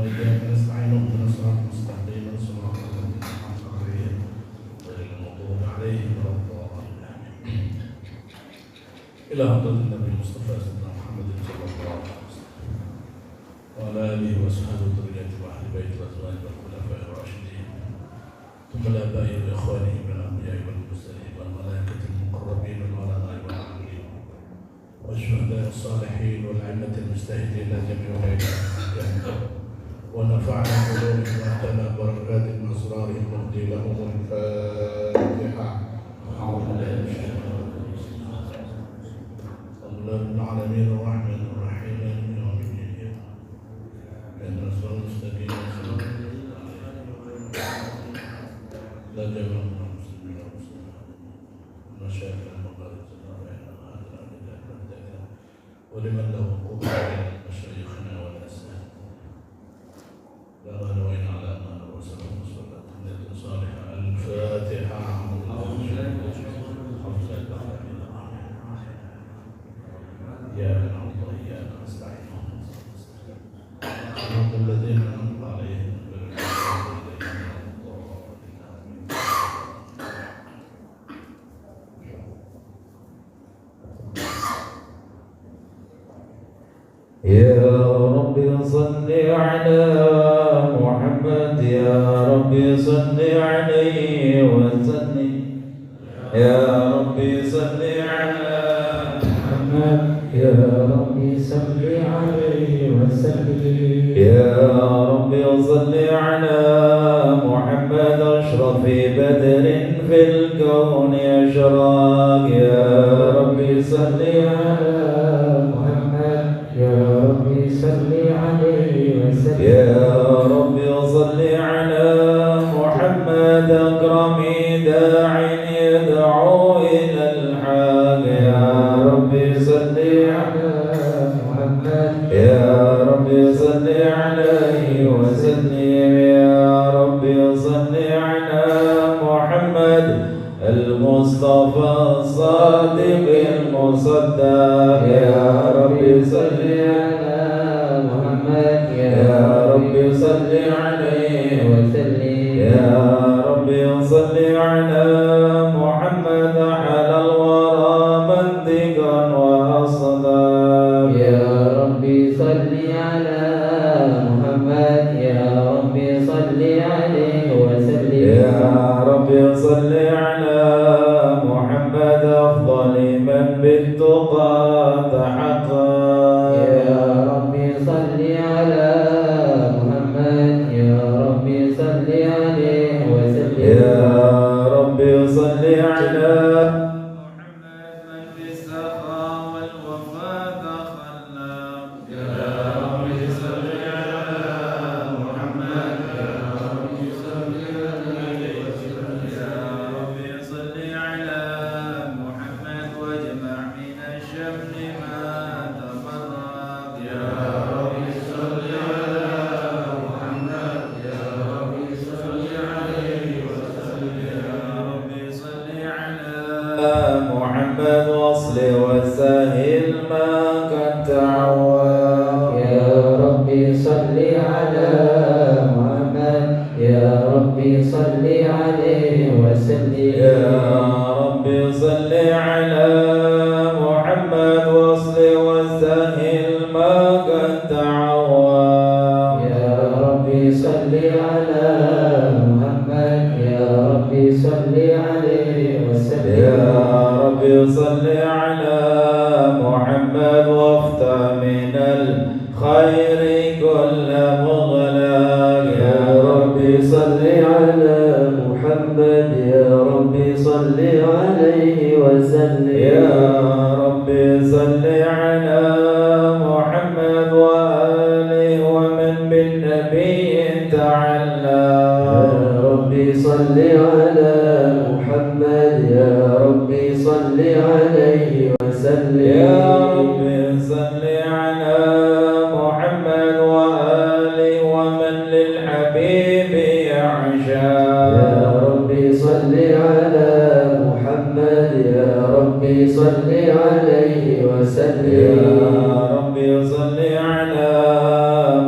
وإياك نستعين اهدنا الصراط المستقيم صراط الذين أنعمت عليهم غير المغضوب عليهم ولا الضالين. إلى حضرة النبي المصطفى سيدنا محمد صلى الله عليه وسلم وعلى آله وأصحابه وذريته وأهل بيته وأزواجه والخلفاء الراشدين ثم الآباء وإخوانه من الأنبياء والمرسلين والملائكة المقربين والعلماء والعاملين والشهداء الصالحين والأئمة المجتهدين جميع الأئمة ونفعنا بعلومهم وأتانا بركاتهم وأسرارهم واهدي لهم الفاتحة. أعوذ بالله من الشيطان الرجيم. الله رب العالمين الرحمن الرحيم مالك يوم الدين اهدنا الصراط المستقيم صراط الذين أنعمت عليهم لا جميع المسلمين والمسلمات مشايخ المغاربة ولمن له حقوق علينا مشايخنا والأسئلة لا غلوين على ما وسلم وصلاة النبي صالح الفاتحة. يا نعبد وإياك نستعين صراط الذين أنعمت عليهم غير المغضوب عليهم يا رب صل على محمد يا رب صل عليه وسلم يا رب صل على محمد يا رب صل عليه وسلم يا رب صل على محمد أشرف بدر في الكون أشراق يا رب صل على يا رب صل عليه وسلم يا رب صل على محمد أكرم داع يدعو إلى الحق يا رب صل على محمد يا رب صل عليه وسلم يا رب صل على محمد المصطفى الصادق المصدق يا رب صل على محمد يا رب صل عليه وسلم يا رب صل على محمد على الورى منطقا وأصداق يا رب صل على محمد يا رب صل عليه وسلم يا رب صل على محمد أفضل من بالتقى تحقق يا رب صل على محمد يا رب صل عليه وسلم يا رب صل على محمد من في السخاء والوفاء تخلق يا رب صل على محمد يا رب صل عليه وسلم يا رب صل على محمد واجمع من الشمل ما تفرق يا رب صل على محمد يا رب صل عليه وسلم يا رب صل على محمد واصل وسهل ما قد تعوق يا رب صل على محمد يا رب صل عليه وسلم يا رب صل على محمد واصل وسهل ما قد تعوق يا رب صل على محمد يا رب صل عليه وسلم يا رب صل على محمد وافتح من الخير كل مغلق يا رب صل على محمد يا رب صل عليه وسلم يا رب صل على محمد وآله ومن بالنبي تعلق يا رب صل على محمد يا رب صل عليه وسلم يا رب صل على محمد وآله ومن للحبيب يعشق يا رب صل على محمد يا رب صل عليه وسلم يا رب صل على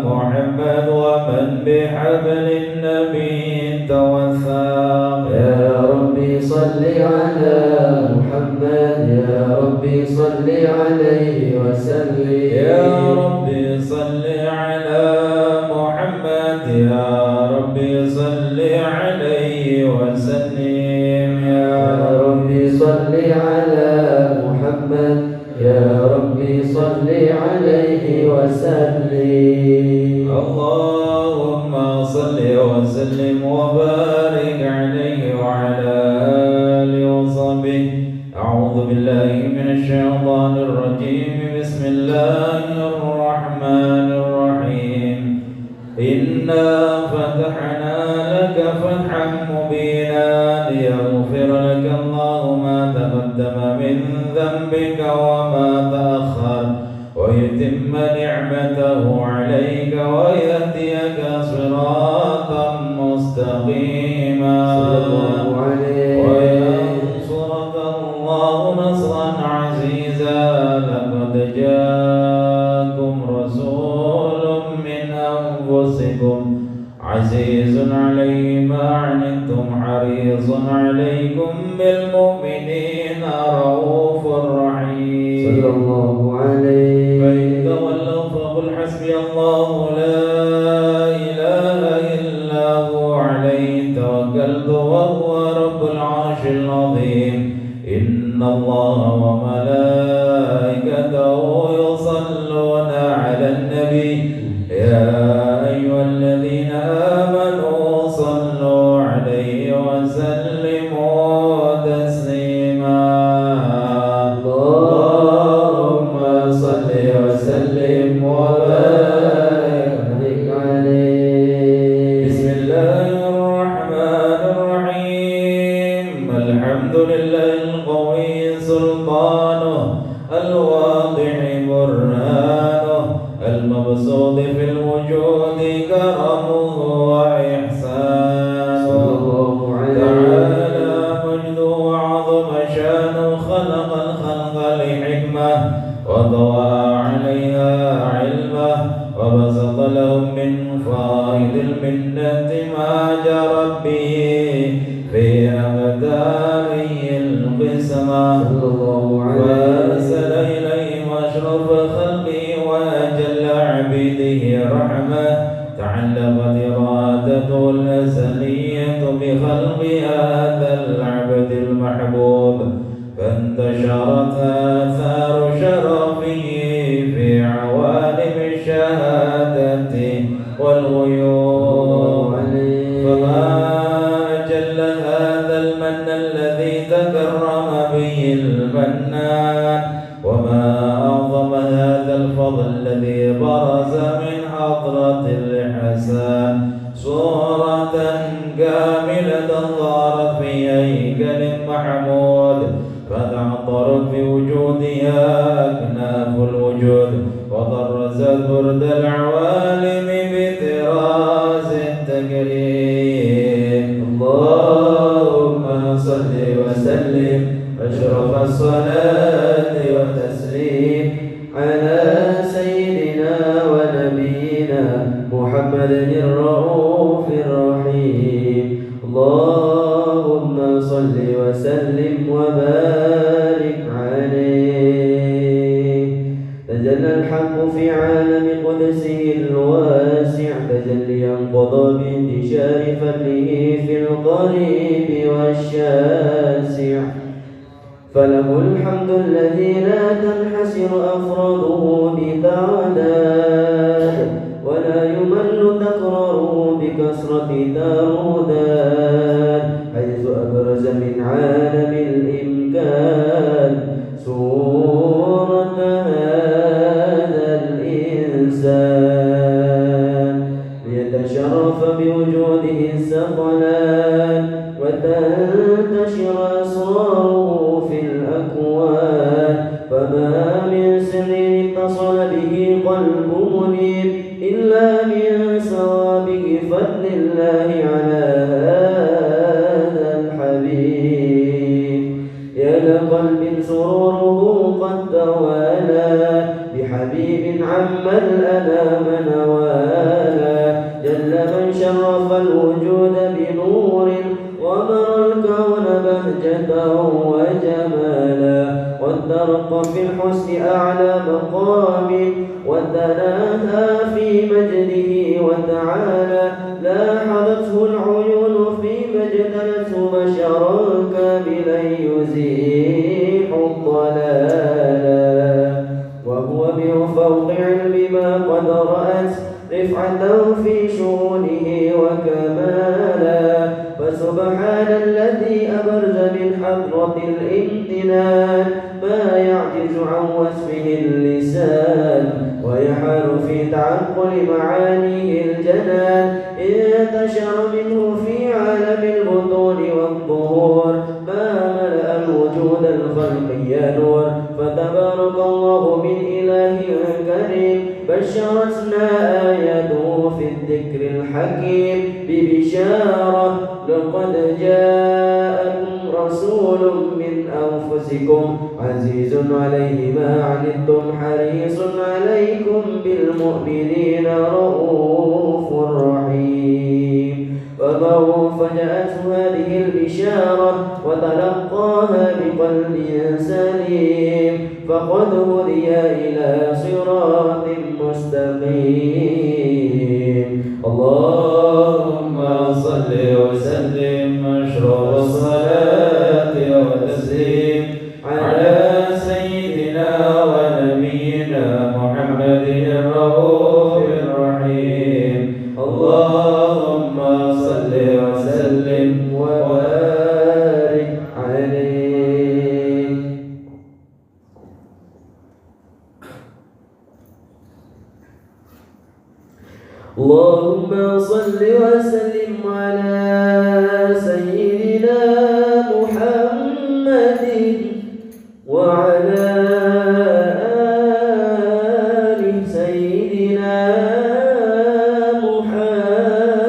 محمد ومن بحبل النبي توثق. يا ربي صل على محمد، يا ربي صل عليه وسلم. يا ربي صل على محمد، يا ربي صل عليه وسلم. يا ربي صل على محمد، يا ربي صل عليه وسلم. اللهم صل وسلم وبارك عليه وعلى آله وصحبه. أعوذ بالله من الشيطان الرجيم. بسم الله الرحمن الرحيم. إنا فتحنا لك فتحا مبينا ليغفر لك الله ما تقدم من ذنبك وما تأخر ويتم نعمته عليك ويهديك صراطا مستقيما وينصرك الله نصرا عزيزا. لقد جاءكم رسول من أنفسكم عزيز عليه ما عنتم حريص عليكم بالمؤمنين رؤوف رحيم. صلى الله عليه. فإن تولوا فقل حسبي الله لا إله إلا هو عليه توكلت وهو رب العرش العظيم. إن الله وملائكته يصلون على النبي يا أيها الذين آمنوا صلوا عليه وسلموا تسليما. اللهم صل وسلم وبارك عليه. بسم الله الرحمن الرحيم. الحمد لله القوي سلطانه الواضح برهانه المبسوط في الوجود كرمه وإحسانه. تعالى مجده وعظم شانه. خلق الخلق لحكمة وضوى عليها علمه وبسط لهم من فائض المنة ما جرت به في أقداره القسمة. وأرسل إليهم أشرف خلقه وأجل عبيده رحمة. تعلقت إرادته الأزلية بخلق هذا العبد المحبوب فانتشرت آثار شرفه في عوالم الشهادة والغيوب. فما أجل هذا المن الذي تكرم به المنان، وما أعظم هذا الفضل الذي برز من حضرة الحسن صورة كاملة ظهرت في هيكل محمود فتعطرت بوجودها أكناف الوجود وطرزت برد العوالم بطراز التكريم. اللهم صل وسلم أشرف الصلاة والتسليم على سيدنا ونبينا محمد الرؤوف الرحيم. اللهم صل وسلم وبارك عليه. تجلى الحق في عالم قدسه الواسع تجليا قضى بانتشار فضله في القريب والشاسع. فله الحمد الذي لا تنحسر أفراده بتعداد ولا يمل تكراره بكثرة تارودات، حيث أبرز من عالم الإمكان صورة هذا الإنسان ليتشرف بوجوده الثقلان وتنتشر أسراره في الأكوان. فما من سر اتصل به قلب منيب إلا من سوابق فضل الله على هذا الحبيب. يا لقلب سروره قد توالى بحبيب عم الأنام نوالا. جل من شرف الوجود بنور ومر الكون بهجة وجمالا والترق في الحسن أعلى مقام وتناهى في مجده وتعالى لاحظته العيون فيما اجتلته بشرا كاملا يزيح الضلالا وهو من فوق علم ما قد رأت رفعة في شؤونه وكمالا فسبحان الذي أبرز من حضرة الامتنان ما يعجز عن وصفه اللسان ويحال في تعقل معانيه الجنان انتشر منه في عالم البطون والظهور ما ملأ الوجود الخلقي نور فتبارك الله من إله كريم بشرتنا آياته في الذكر الحكيم ببشارة لقد جاءكم رسول من أنفسكم عزيز عليه ما عنتم حريص عليكم بالمؤمنين رؤوف رحيم ومن فجأته هذه البشارة وتلقاها بقلب سليم فقد هدي إلى صراط مستقيم اللهم صل وسلم أشرف الصلاة والتسليم على سيدنا ونبينا محمد الرؤوف الرحيم اللهم صل وسلم وبارك عليه. اللهم صل وسلم على سيدنا محمد وعلى آل سيدنا محمد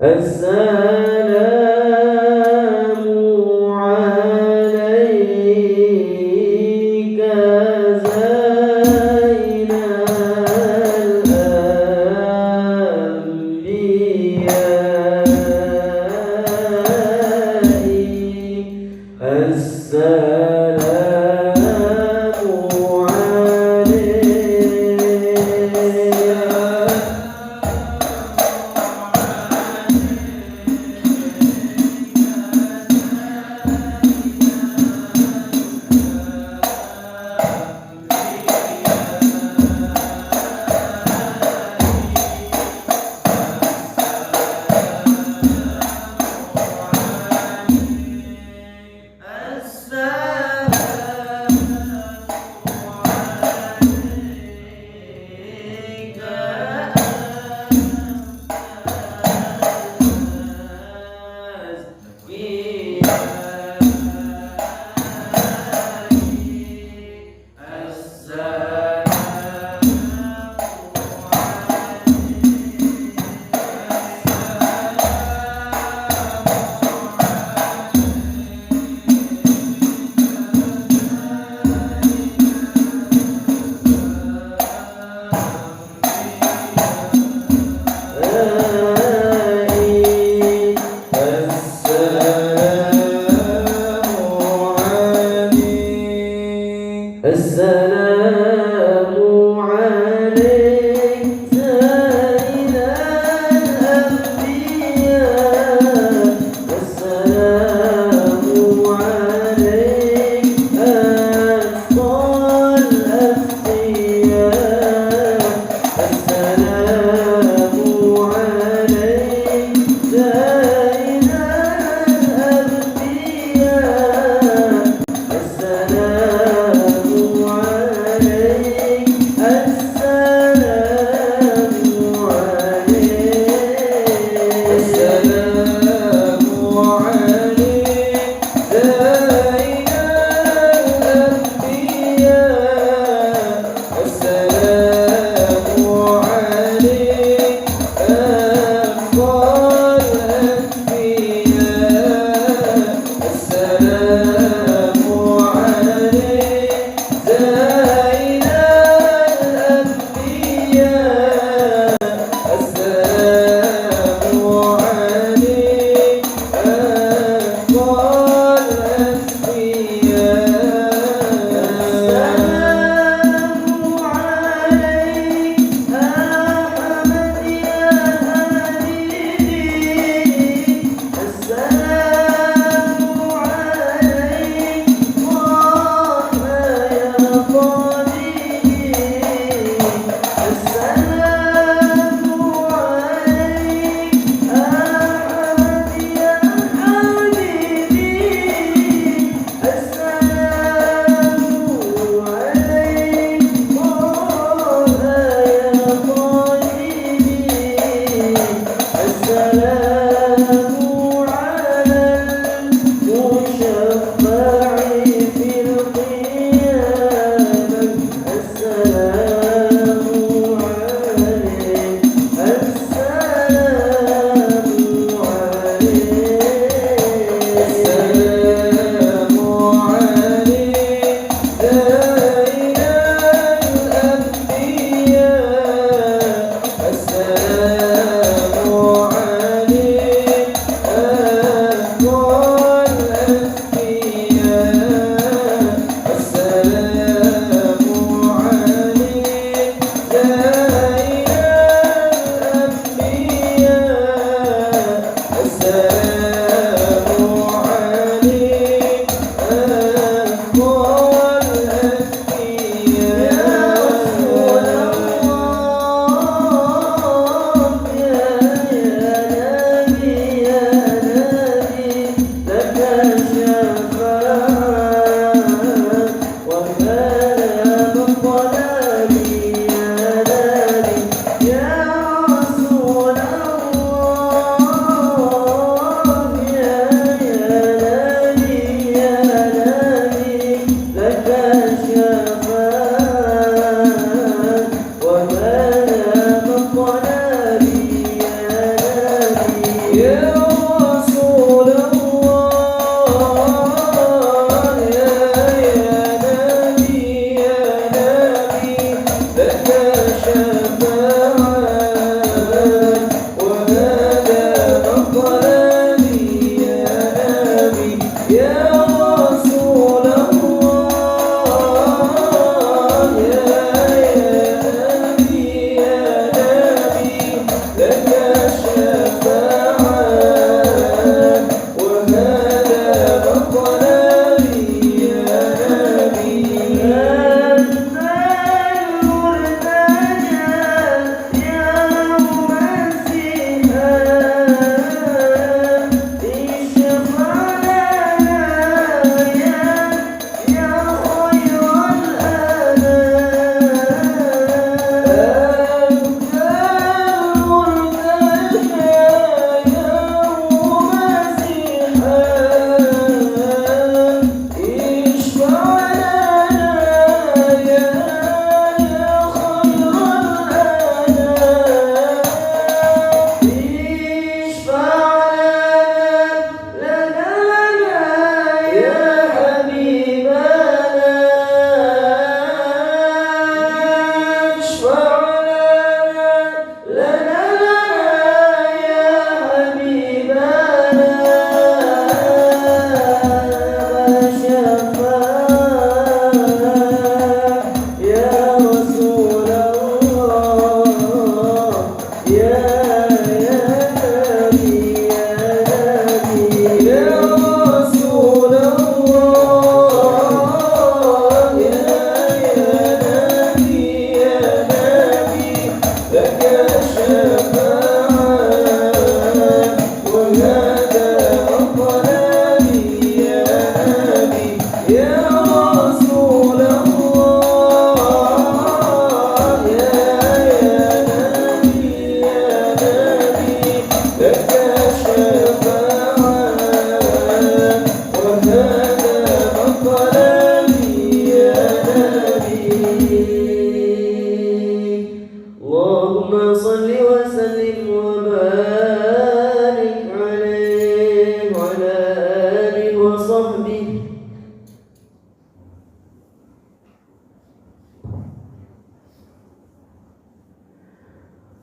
السلام عليك زين الأنبياء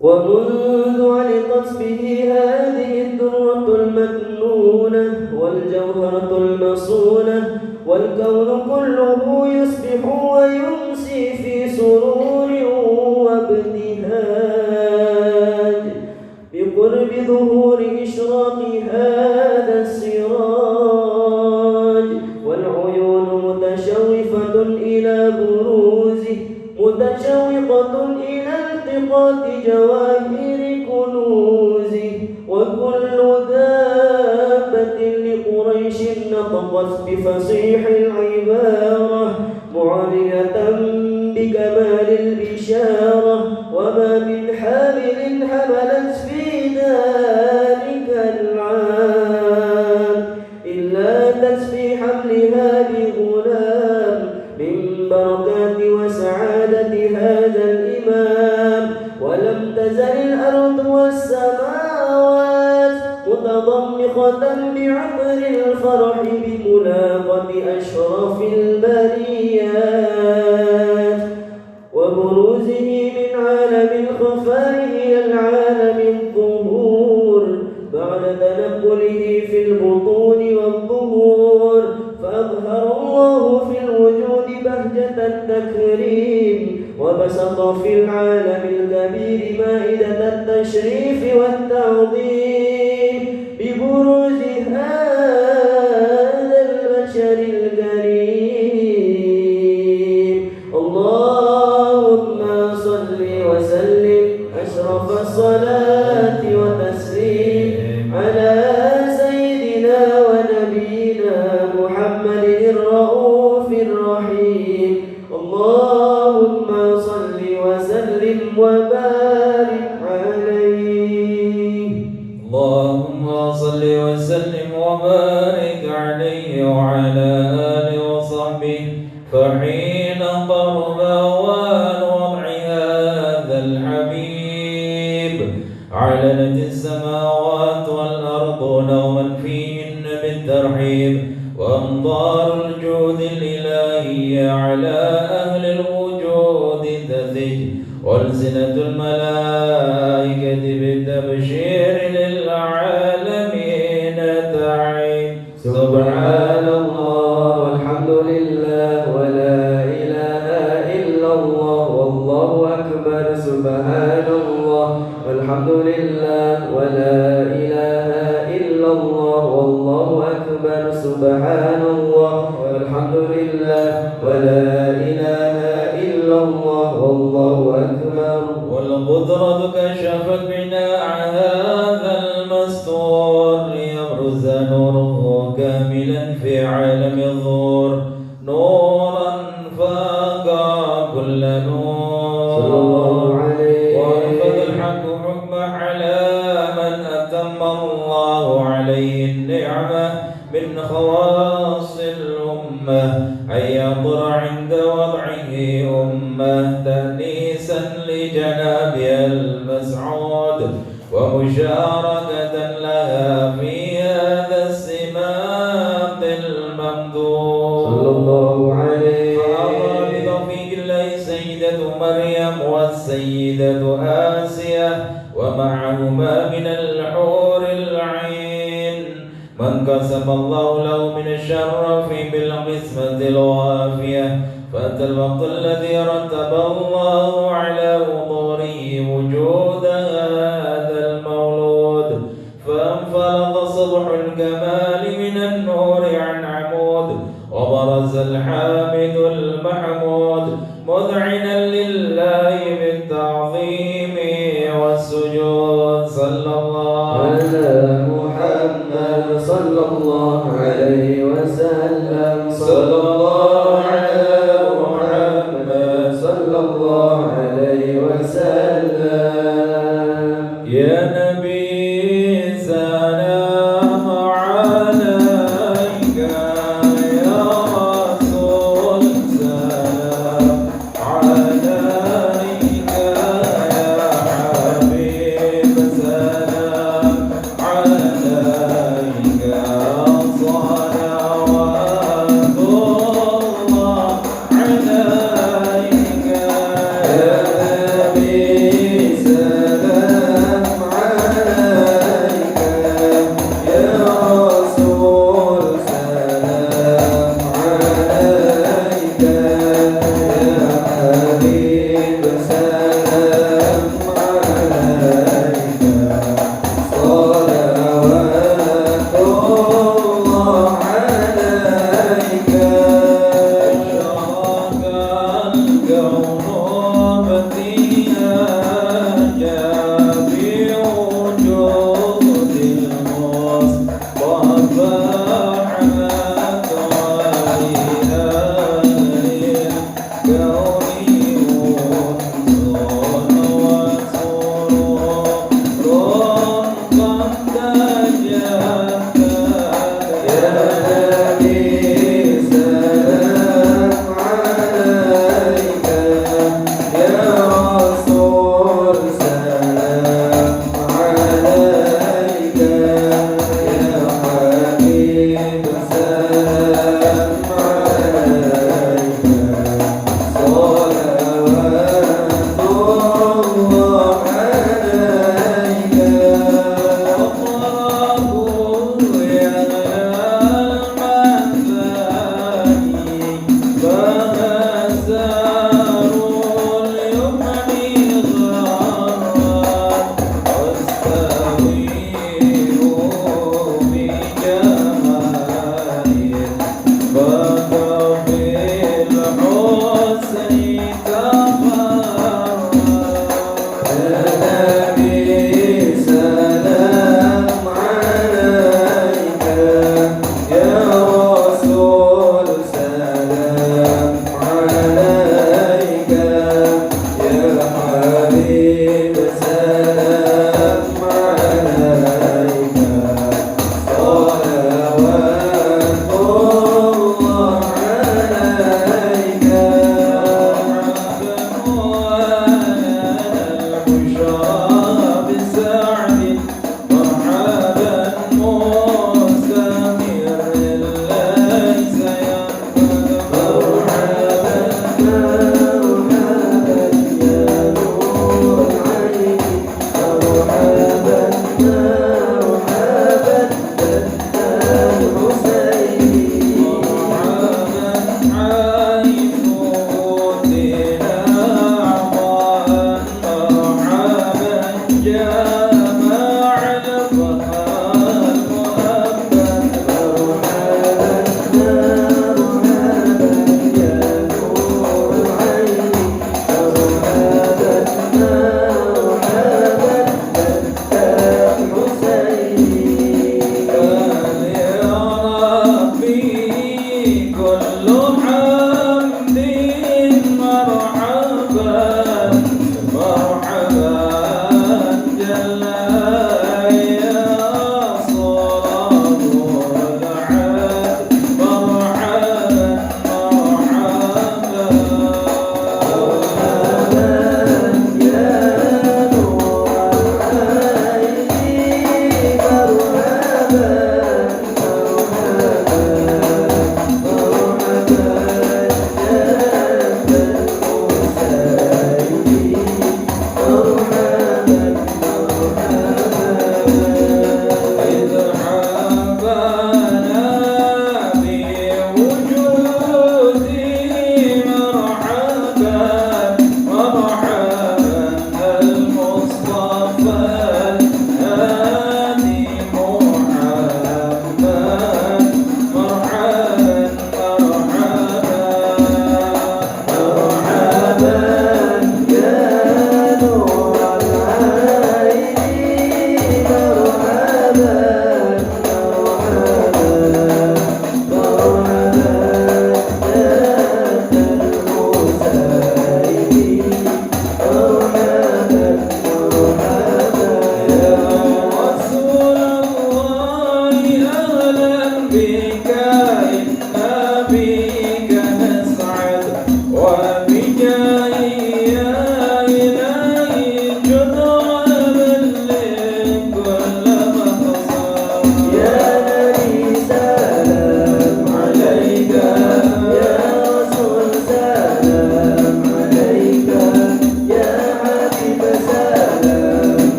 ومنذ علقت به هذه الدرة المكنونة والجوهرة المصونة والكون كله يصبح ويمسي في سرور وابتهاج بقرب ظهور إشراق هذا السراج، والعيون متشوفة إلى بروزه متشوقة إلى التقاط جواهر كنوزه، وكل دابة لقريش نطقت بفصيح العبارة معلنة بكمال البشارة، وما من حامل حملت في ذلك العام إلا تسفي حملها بغلام من بركات وسعادة هذا الإمام. ولم تزل الأرض والسماوات متضمخة بعبر الفرح بملاقة أشرف البريات وبروزه من عالم الخفاء إلى العالم الظهور بعد تنقله في البطون والظهور، فأظهر الله في الوجود بهجة التكريم وبسط في العالم الكبير مائدة التشريف والتعظيم ببروز هذا البشر الكريم. اللهم صل وسلم أشرف الصلاة وتسليم على سيدنا ونبينا محمد الرؤوف الرحيم. اللهم صل وسلم وبارك عليه. اللهم صل وسلم وبارك عليه وعلى آله وصحبه. فحين قرب أوان وضع هذا الحبيب علنت السماوات والأرض نوما فيهن بالترحيب، وأمطار الجود الإلهية على أهل الوجود تثج، وألسنة الملائكة بالتبشير للعالمين تعيد. سبحان الله والحمد لله ولا إله إلا الله والله أكبر. سبحان الله والحمد لله ولا إله إلا الله والله أكبر. سبحان الله والحمد لله ولا إله إلا الله والله أكبر. والقدرة كشفت بناء هذا المستور ليبرز نوره كاملا في عالم الظهور، نورا فاق كل نور. ونفذ الحق حكمه على من أتم الله عليه النعمة من خواص الأمة أن يطر عند وضعه أمة تأنيسا لجنابها المسعود ومشاركة لها في هذا السماق الممدود. صلى الله عليه. فأمر بتوفيق الله سيدة مريم والسيدة آسيا ومعهما من الحور العين من قسم الله له من الشرف بالقسمة الوافية، فأتى الوقت الذي رتب الله على حضوره وجود هذا المولود، فانفلق صبح الكمال من النور عن عمود، وبرز الحامد المحمود مذعنا لله بالتعظيم والسجود. صلى الله على محمد صلى الله عليه وسلم. صلى الله على محمد صلى الله عليه وسلم. يا نبي سلام عليك، يا رسول سلام عليك، يا حبيب سلام عليك، صلوات الله عليك. يا نبي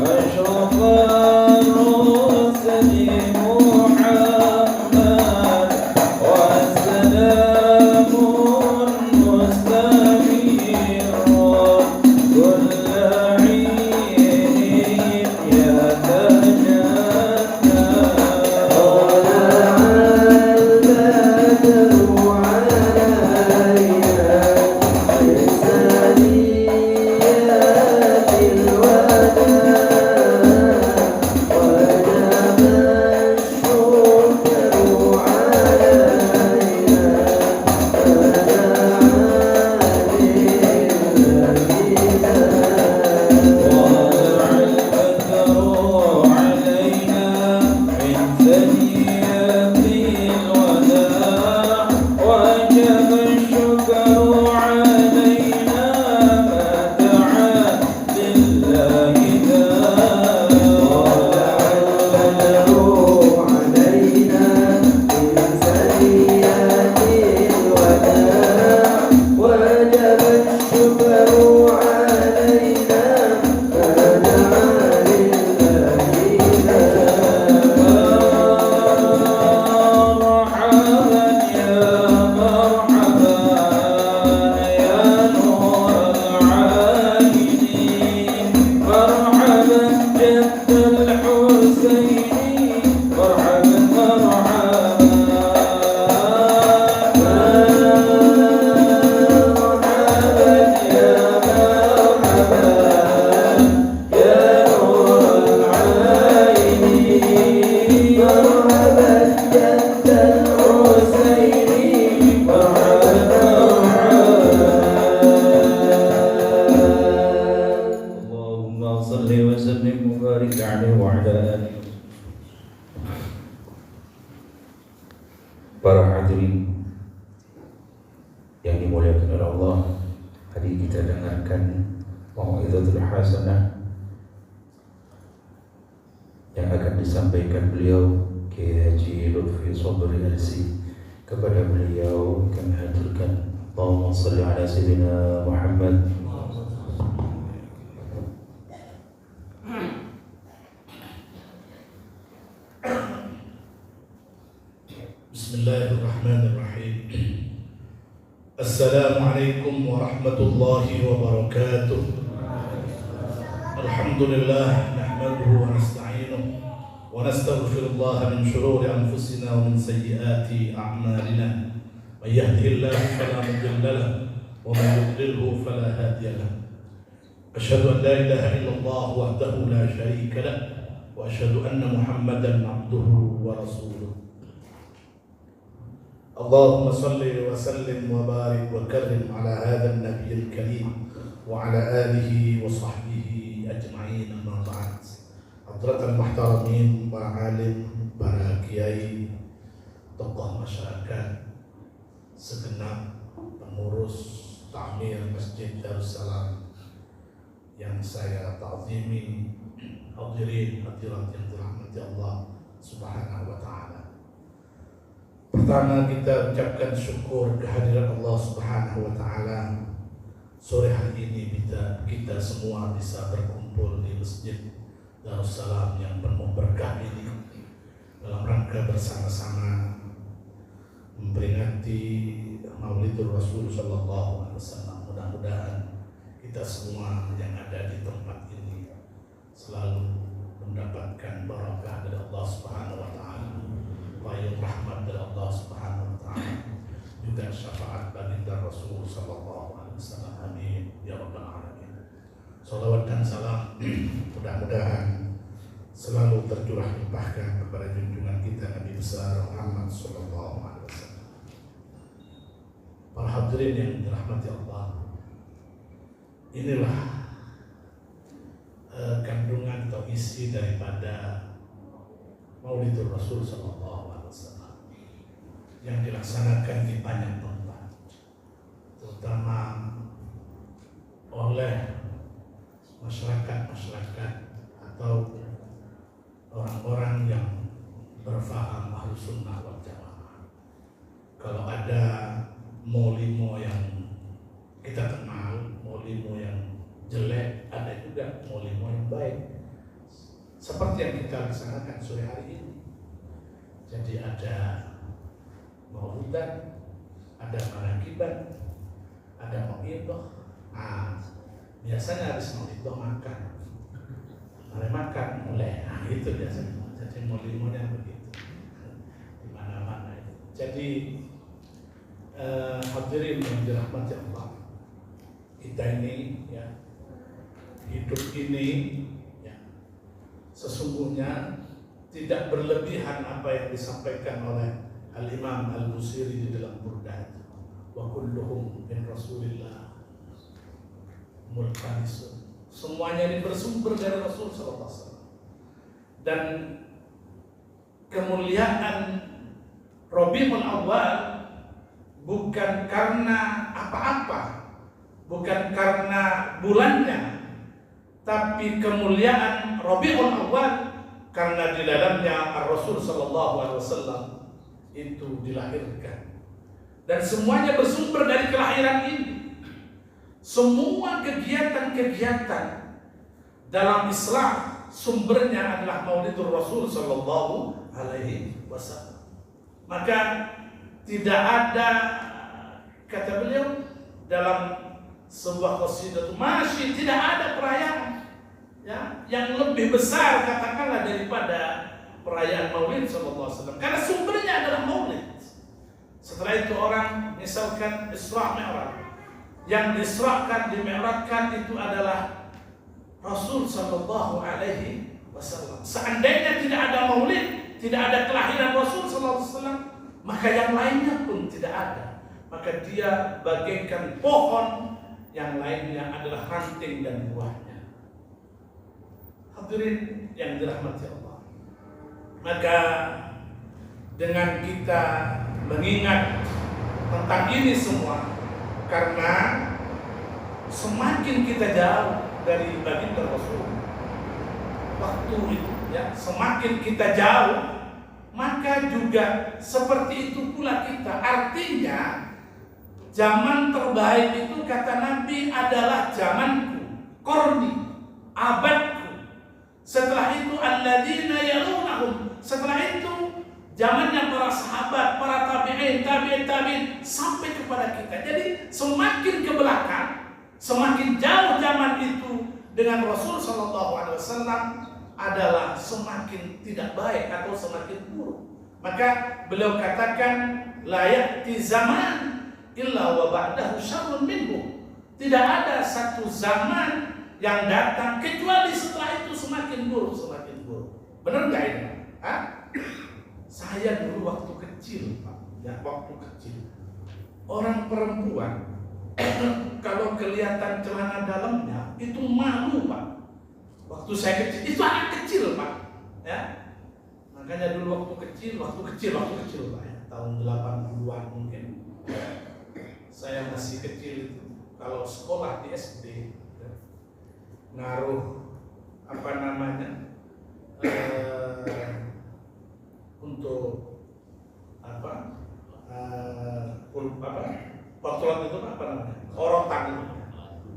أشرف الرسل محمد para hadirin yang dimuliakan oleh Allah, hari kita dengarkan mau'izatul hasanah yang akan disampaikan beliau Kiai Haji Lutfi Sabri Arsi. Kepada beliau kami haturkan Allahumma salli ala sayyidina Muhammad. Bismillahirrahmanirrahim. Assalamualaikum warahmatullahi wabarakatuh. Alhamdulillah nahmaduhu wa nasta'inuhu wa nastaghfirullah min shururi anfusina wa min sayyiati a'malina. May yahdihillahu fala mudilla lahu wa may yudlilhu fala hadiya lahu. Asyhadu an la ilaha illallah wahdahu la syarika lahu wa asyhadu anna Muhammadan 'abduhu wa rasuluh. Allahumma salli wa sallim wa barik wa karrim ala hadha an-nabiyil karim wa ala alihi wa sahbihi ajma'in, amma ba'd. Hadratal muhtaramin, para alim, para kiai, tokoh masyarakat, segenap pengurus takmir Masjid Darussalam yang saya ta'zimi, hadirin hadirat yang dirahmati Allah Subhanahu wa taala. Pertama, kita ucapkan syukur kehadiran Allah Subhanahu wa taala. Sore hari ini kita semua bisa berkumpul di Masjid Darussalam yang penuh berkah ini dalam rangka bersama-sama memperingati Maulidur Rasul sallallahu alaihi wasallam. Mudah-mudahan kita semua yang ada di tempat ini selalu mendapatkan barakah dari Allah Subhanahu wa taala, payung rahmat dari Allah Subhanahu wa taala, juga syafaat baginda Rasul sallallahu alaihi wasallam. Amin ya rabbal alamin. Salawat dan salam mudah-mudahan selalu tercurah limpahkan kepada junjungan kita Nabi besar Muhammad sallallahu alaihi wasallam. Para hadirin yang dirahmati Allah, inilah kandungan atau isi daripada Maulidur Rasul sallallahu alaihi wasallam yang dilaksanakan di banyak tempat, terutama oleh masyarakat atau orang-orang yang berfaham Ahlus Sunnah wal Jamaah. Kalau ada maulimo yang kita kenal, maulimo yang jelek, ada juga maulimo yang baik, seperti yang kita laksanakan sore hari ini. Jadi ada maulidan, ada manakiban, ada mauidhah. Biasanya habis mauidhah makan, mulai makan mulai. Itu biasanya. Jadi maulimonya begitu di mana-mana itu. Jadi hadirin yang dirahmati Allah, kita ini ya, hidup ini sesungguhnya tidak berlebihan apa yang disampaikan oleh Al-Imam Al-Busiri di dalam Burdah. Wa kulluhum min Rasulillah mulkanisun. Semuanya ini bersumber dari Rasul sallallahu alaihi wasallam. Dan kemuliaan Rabiul Awal bukan karena apa-apa, bukan karena bulannya, tapi kemuliaan Rabiul Awal karena di dalamnya Rasul sallallahu alaihi wasallam itu dilahirkan. Dan semuanya bersumber dari kelahiran ini. Semua kegiatan-kegiatan dalam Islam sumbernya adalah Maulidur Rasul sallallahu alaihi wasallam. Maka tidak ada, kata beliau dalam sebuah qasidah, masih tidak ada perayaan ya yang lebih besar katakanlah daripada perayaan Maulid sallallahu alaihi wasallam, karena sumbernya adalah Maulid. Setelah itu orang misalkan Isra Mi'raj, yang disrakan, dimi'rajkan itu adalah Rasul sallallahu alaihi wasallam. Seandainya tidak ada Maulid, tidak ada kelahiran Rasul sallallahu alaihi wasallam, maka yang lainnya pun tidak ada. Maka dia bagaikan pohon, yang lainnya adalah ranting dan buahnya. Hadirin yang dirahmati Allah, maka dengan kita mengingat tentang ini semua karena semakin kita jauh dari baginda Rasul waktu itu ya, semakin kita jauh maka juga seperti itu pula kita. Artinya zaman terbaik itu kata Nabi adalah zamanku, qarni, abadku. Setelah itu alladzina yalunahum, setelah itu zamannya para sahabat, para tabi'in, tabi'in sampai kepada kita. Jadi semakin ke belakang, semakin jauh zaman itu dengan Rasul sallallahu alaihi wasallam adalah semakin tidak baik atau semakin buruk. Maka beliau katakan la ya'ti zaman illa wa ba'dahu syarrun minhu. Tidak ada satu zaman yang datang kecuali setelah itu semakin buruk, semakin buruk. Benar enggak ini? Hah? Saya dulu waktu kecil, Pak, ya waktu kecil, orang perempuan kalau kelihatan celana dalamnya itu malu, Pak. Waktu saya kecil, itu anak kecil, Pak, ya. Makanya dulu waktu kecil, Pak, ya, tahun 80-an mungkin. Saya masih kecil itu, kalau sekolah di SD, ya, ngaruh apa namanya? Untuk apa potlot itu apa namanya, orotan itu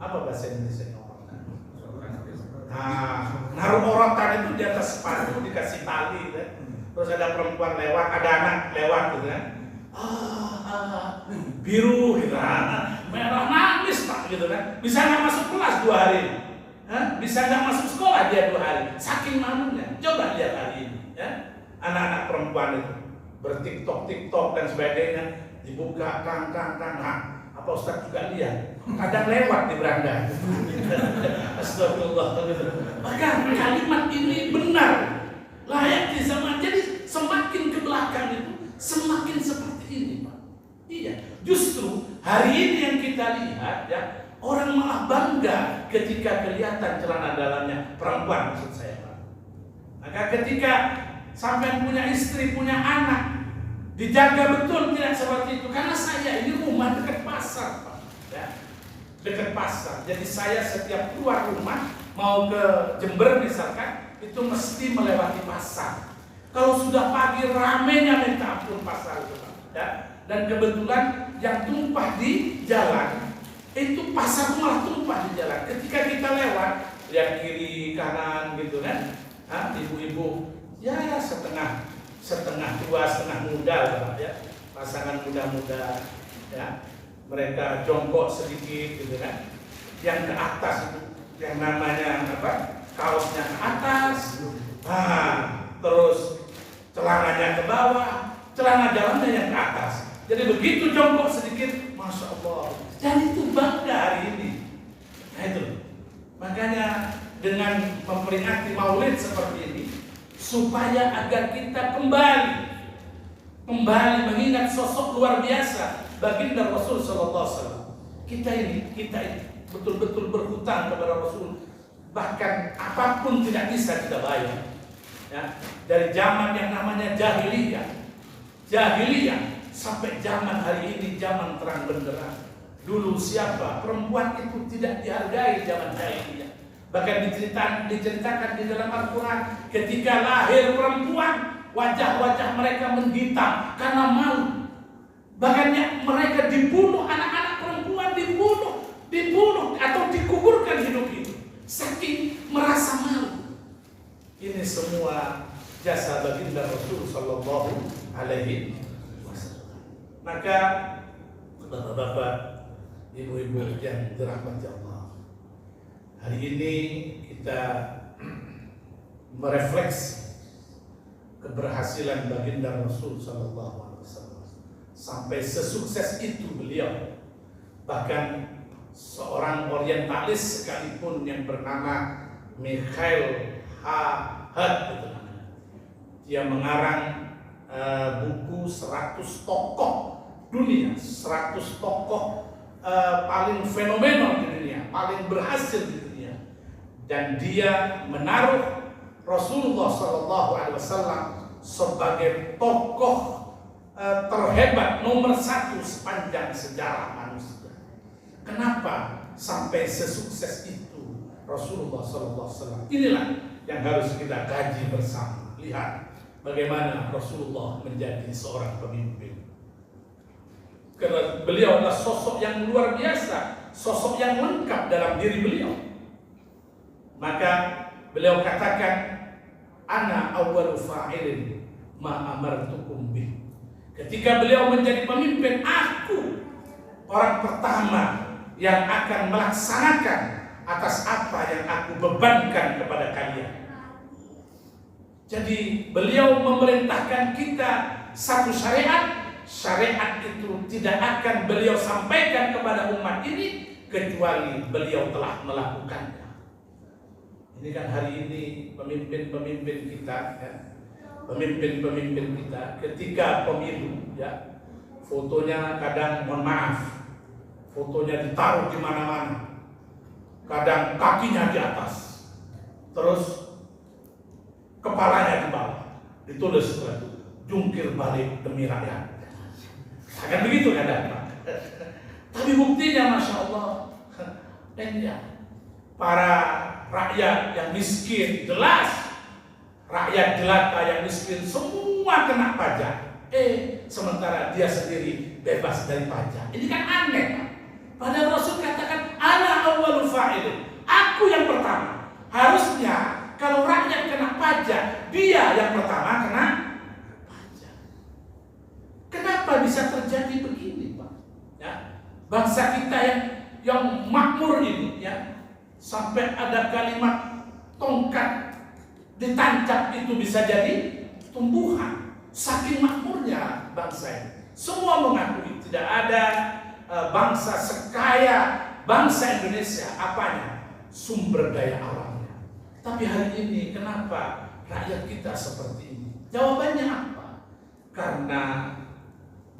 apa bahasa Indonesia orotan? Nah, naruh orotan itu di atas sepatu dikasih tali, kan? Terus ada perempuan lewat, ada anak lewat gitu kan, biru gitu kan, merah nangis Pak gitu kan, bisa nggak masuk kelas 2 hari, bisa nggak masuk sekolah dia 2 hari, saking malunya. Coba lihat hari ini, ya. Anak-anak perempuan itu bertiktok dan sebagainya, dibuka kang. Nah, apa Ustaz juga lihat? Kadang lewat di beranda. Astagfirullah. Maka kalimat ini benar, layak di zaman. Jadi semakin ke belakang itu semakin seperti ini, Pak. Iya, justru hari ini yang kita lihat ya, orang malah bangga ketika kelihatan celana dalamnya perempuan, maksud saya, Pak. Maka ketika sampai punya istri, punya anak, dijaga betul, tidak seperti itu. Karena saya ini rumah dekat pasar, Pak, ya, dekat pasar. Jadi saya setiap keluar rumah mau ke Jember misalkan, itu mesti melewati pasar. Kalau sudah pagi ramenya minta ampun pasar itu, Pak, ya. Dan kebetulan yang tumpah di jalan itu pasar malah tumpah di jalan. Ketika kita lewat, lihat kiri kanan gitu kan, ibu-ibu ya setengah tua, setengah muda lah ya, pasangan muda-muda ya, mereka jongkok sedikit gitu kan, yang ke atas itu yang namanya apa, kaosnya ke atas, terus celananya ke bawah, celana dalamnya yang ke atas. Jadi begitu jongkok sedikit, masya Allah, dan itu bangga hari ini. Nah itu, makanya dengan memperingati Maulid seperti ini, supaya agar kita kembali mengingat sosok luar biasa baginda Rasul sallallahu alaihi wasallam. Kita ini betul-betul berhutang kepada Rasul, bahkan apapun tidak bisa kita bayar. Ya, dari zaman yang namanya jahiliyah sampai zaman hari ini, zaman terang benderang. Dulu siapa? Perempuan itu tidak dihargai zaman jahiliyah. Bahkan diceritakan di dalam Al-Quran, ketika lahir perempuan, wajah-wajah mereka menghitam karena malu. Bahkan mereka dibunuh, anak-anak perempuan dibunuh atau dikuburkan hidup-hidup, saking merasa malu. Ini semua jasa baginda Rasul sallallahu alaihi wasallam. Maka bapak-bapak, ibu-ibu yang dirahmati Allah, hari ini kita merefleksi keberhasilan baginda Rasul sallallahu alaihi wasallam. Sampai sesukses itu beliau. Bahkan seorang orientalis sekalipun yang bernama Mikhail Had, dia mengarang buku 100 tokoh dunia, 100 tokoh paling fenomenal di dunia, paling berhasil di dunia. Dan dia menaruh Rasulullah SAW sebagai tokoh terhebat nomor 1 sepanjang sejarah manusia. Kenapa sampai sesukses itu Rasulullah SAW? Inilah yang harus kita kaji bersama. Lihat bagaimana Rasulullah menjadi seorang pemimpin. Karena beliau adalah sosok yang luar biasa, sosok yang lengkap dalam diri beliau. Maka beliau katakan, ana awwalu fa'ilin ma amartukum bih. Ketika beliau menjadi pemimpin, aku orang pertama yang akan melaksanakan atas apa yang aku bebankan kepada kalian. Jadi beliau memerintahkan kita satu syariat. Syariat itu tidak akan beliau sampaikan kepada umat ini kecuali beliau telah melakukannya. Ini kan hari ini pemimpin-pemimpin kita, ya, pemimpin-pemimpin kita ketika pemilu, ya, fotonya kadang, mohon maaf, fotonya ditaruh di mana-mana, kadang kakinya di atas, terus kepalanya di bawah, ditulis setelah itu, jungkir balik demi rakyat. Akan begitu kadang, Pak. Tapi buktinya Masya Allah, dan ya, para rakyat yang miskin, jelas rakyat jelata yang miskin semua kena pajak. Sementara dia sendiri bebas dari pajak. Ini kan aneh, Pak. Padahal Rasul katakan, ana awwalu fa'ilin, aku yang pertama. Harusnya kalau rakyat kena pajak, dia yang pertama kena pajak. Kenapa bisa terjadi begini, Pak? Ya, bangsa kita yang makmur ini, ya, sampai ada kalimat tongkat ditancap itu bisa jadi tumbuhan. Saking makmurnya bangsa ini. Semua mengakui tidak ada bangsa sekaya bangsa Indonesia. Apanya? Sumber daya alamnya. Tapi hari ini kenapa rakyat kita seperti ini? Jawabannya apa? Karena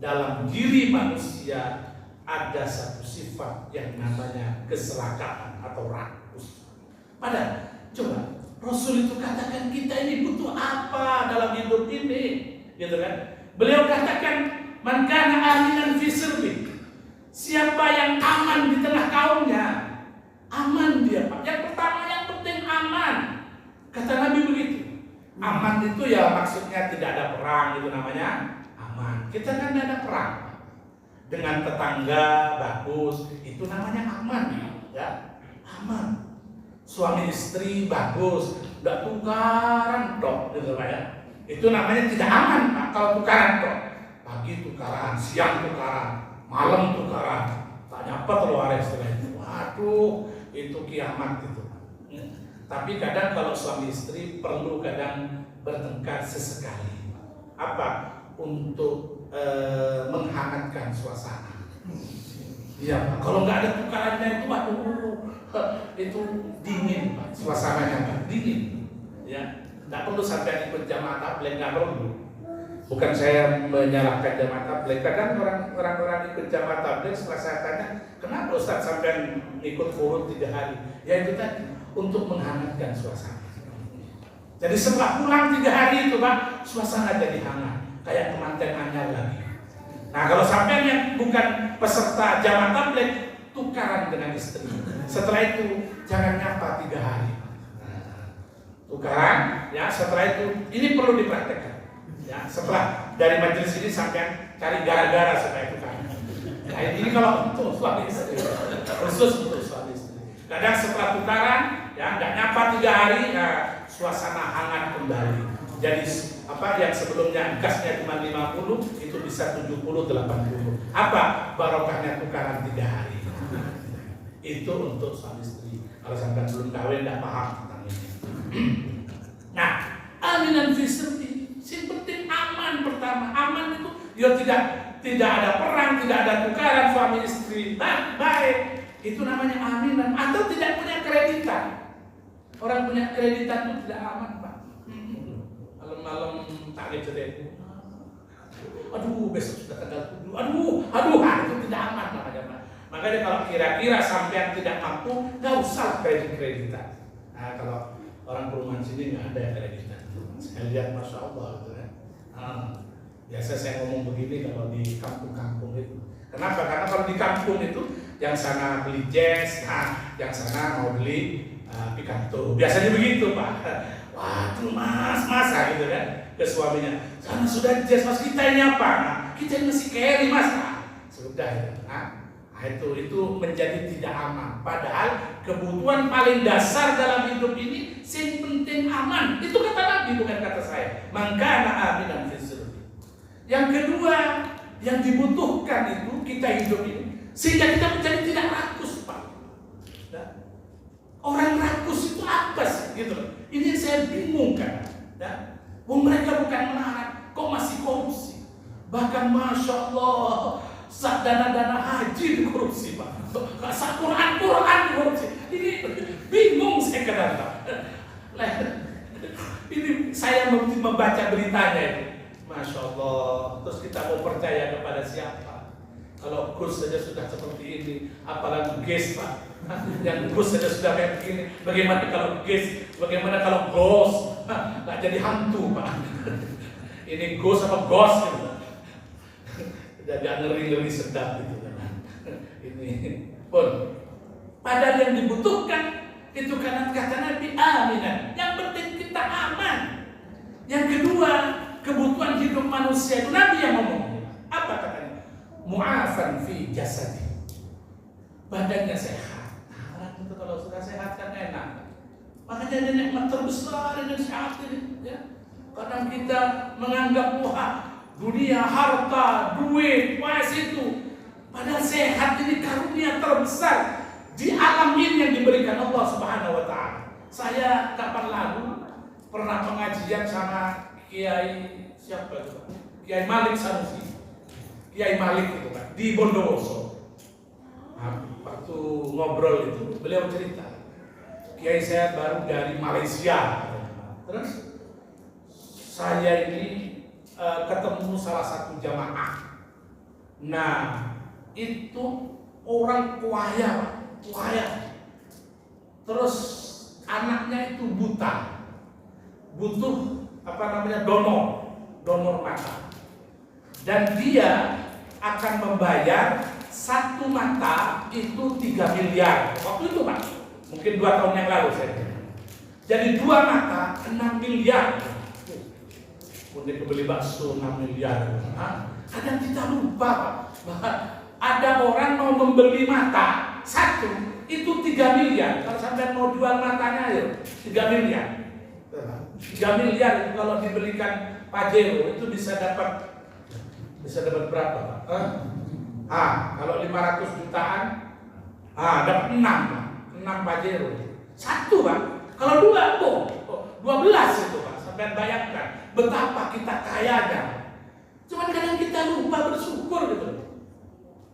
dalam diri manusia ada satu sifat yang namanya keserakahan atau rakus. Padahal coba Rasul itu katakan kita ini butuh apa dalam hidup ini, gitu kan? Beliau katakan, man kana aminan fi sirbi, siapa yang aman di tengah kaumnya, aman dia, Pak. Yang pertama yang penting aman. Kata Nabi begitu. Aman itu ya maksudnya tidak ada perang, itu namanya aman. Kita kan tidak ada perang. Dengan tetangga bagus, itu namanya aman, ya. Aman. Suami istri bagus, udah tukaran dok, gitu Pak, ya. Itu namanya tidak aman, Pak, kalau tukaran dok. Pagi tukaran, siang tukaran, malam tukaran, tak nyapa keluar setelah itu. Waduh, itu kiamat itu. Tapi kadang kalau suami istri perlu kadang bertengkar sesekali. Apa? Untuk menghangatkan suasana. Iya, Pak. Kalau nggak ada tukarannya itu, waduh, itu dingin, Pak. Suasananya, Pak, dingin. Ya, nggak perlu sampai ikut jamaah tabligh, nggak perlu. Bukan saya menyalahkan jamaah tabligh. Kadang orang-orang ikut jamaah tabligh setelah saya tanya, kenapa Ustaz sampai ikut furud 3 hari? Ya itu tadi, untuk menghangatkan suasana. Jadi setelah pulang 3 hari itu, Pak, suasana jadi hangat, kayak temanten anyar lagi. Nah, kalau sampai yang bukan peserta jamaah tabligh, tukaran dengan istri. Setelah itu jangan nyapa 3 hari. Tukaran, ya. Setelah itu ini perlu dipraktekkan. Ya, setelah dari majelis ini sampai cari gara-gara supaya tukaran. Nah, ini kalau untuk suami istri, khusus untuk suami istri. Kadang setelah tukaran, ya nggak nyapa 3 hari, ya, suasana hangat kembali. Jadi apa yang sebelumnya gasnya cuma 50 itu bisa 70-80. Apa barokahnya tukaran 3 hari? Itu untuk suami istri. Kalau sampai belum kawin tidak paham tentang ini. Nah, aminan fi sirbi, yang penting aman pertama. Aman itu ya tidak ada perang, tidak ada tukaran suami istri. Baik. Itu namanya aminan. Atau tidak punya kreditan. Orang punya kreditan itu tidak aman, Pak. Malam takut cerai. Aduh, besok sudah tanggal 7. Aduh, itu tidak aman namanya, Pak. Makanya kalau kira-kira sampean tidak mampu, nggak usah kreditan. Nah, kalau orang perumahan sini nggak ada kreditan. Saya lihat, Masya Allah, gitu kan. Biasa saya ngomong begini kalau di kampung-kampung itu. Kenapa? Karena kalau di kampung itu yang sana beli jazz, nah yang sana mau beli Picanto. Biasanya begitu Pak. Waduh mas, masa gitu kan ke suaminya. Sana sudah jazz mas, kita ini apa? Nah, kita ini masih carry mas. Nah, sudah ya. Nah, itu menjadi tidak aman. Padahal kebutuhan paling dasar dalam hidup ini yang penting aman. Itu kata Nabi, bukan kata saya. Mangkana aminan fisir. Yang kedua yang dibutuhkan itu kita hidup ini sehingga kita menjadi tidak rakus Pak. Nah, orang rakus itu apa sih? Gitu. Ini saya bingung kan. Nah, mereka bukan melarang, kok masih korupsi. Bahkan masya Allah, dana-dana haji dikorupsi Pak. Quran dikorupsi. Ini bingung saya kadang-kadang. Ini saya membaca beritanya ini. Masya Allah. Terus kita mau percaya kepada siapa? Kalau Gus saja sudah seperti ini, apalagi Ges Pak. Yang Gus saja sudah kayak begini. Bagaimana kalau Ges? Bagaimana kalau Gos? Nggak jadi hantu Pak. Ini Gos apa Gos? Jadi ngeri-ngeri sedap gitu kan. Ini pun. Padahal yang dibutuhkan itu karena kata Nabi aminan. Yang penting kita aman. Yang kedua, kebutuhan hidup manusia itu Nabi yang ngomong. Apa katanya? Mu'afan fi jasadi. Badannya sehat. Nah, itu kalau sudah sehat kan enak. Makanya ada nikmat terbesar dan sehat ini. Ya. Kadang kita menganggap wah dunia, harta, duit, puas itu. Padahal sehat ini karunia terbesar di alam ini yang diberikan Allah Subhanahu wa Ta'ala. Saya kapan lalu pernah pengajian sama Kiai siapa itu Pak? Kiai Malik Sanusi. Kiai Malik itu Pak di Bondowoso. Nah, waktu ngobrol itu beliau cerita, Kiai saya baru dari Malaysia. Terus saya ini ketemu salah satu jamaah. Nah, itu orang kuaya, terus anaknya itu buta, butuh donor mata, dan dia akan membayar satu mata itu 3 miliar waktu itu Pak, mungkin 2 tahun yang lalu saya. Jadi 2 mata 6 miliar. Kemudian kebeli bakso 6 miliar. Kadang kita lupa Pak. Ada orang mau membeli mata satu itu 3 miliar. Kalau sampai mau jual matanya ayo 3 miliar. 3 miliar itu kalau dibelikan Pajero itu bisa dapat berapa Pak? Kalau 500 jutaan dapat 6 Pak. 6 Pajero. Satu Pak. Kalau 2 12 itu Pak. Sampai bayangkan betapa kita kayanya. Cuman kadang kita lupa bersyukur gitu.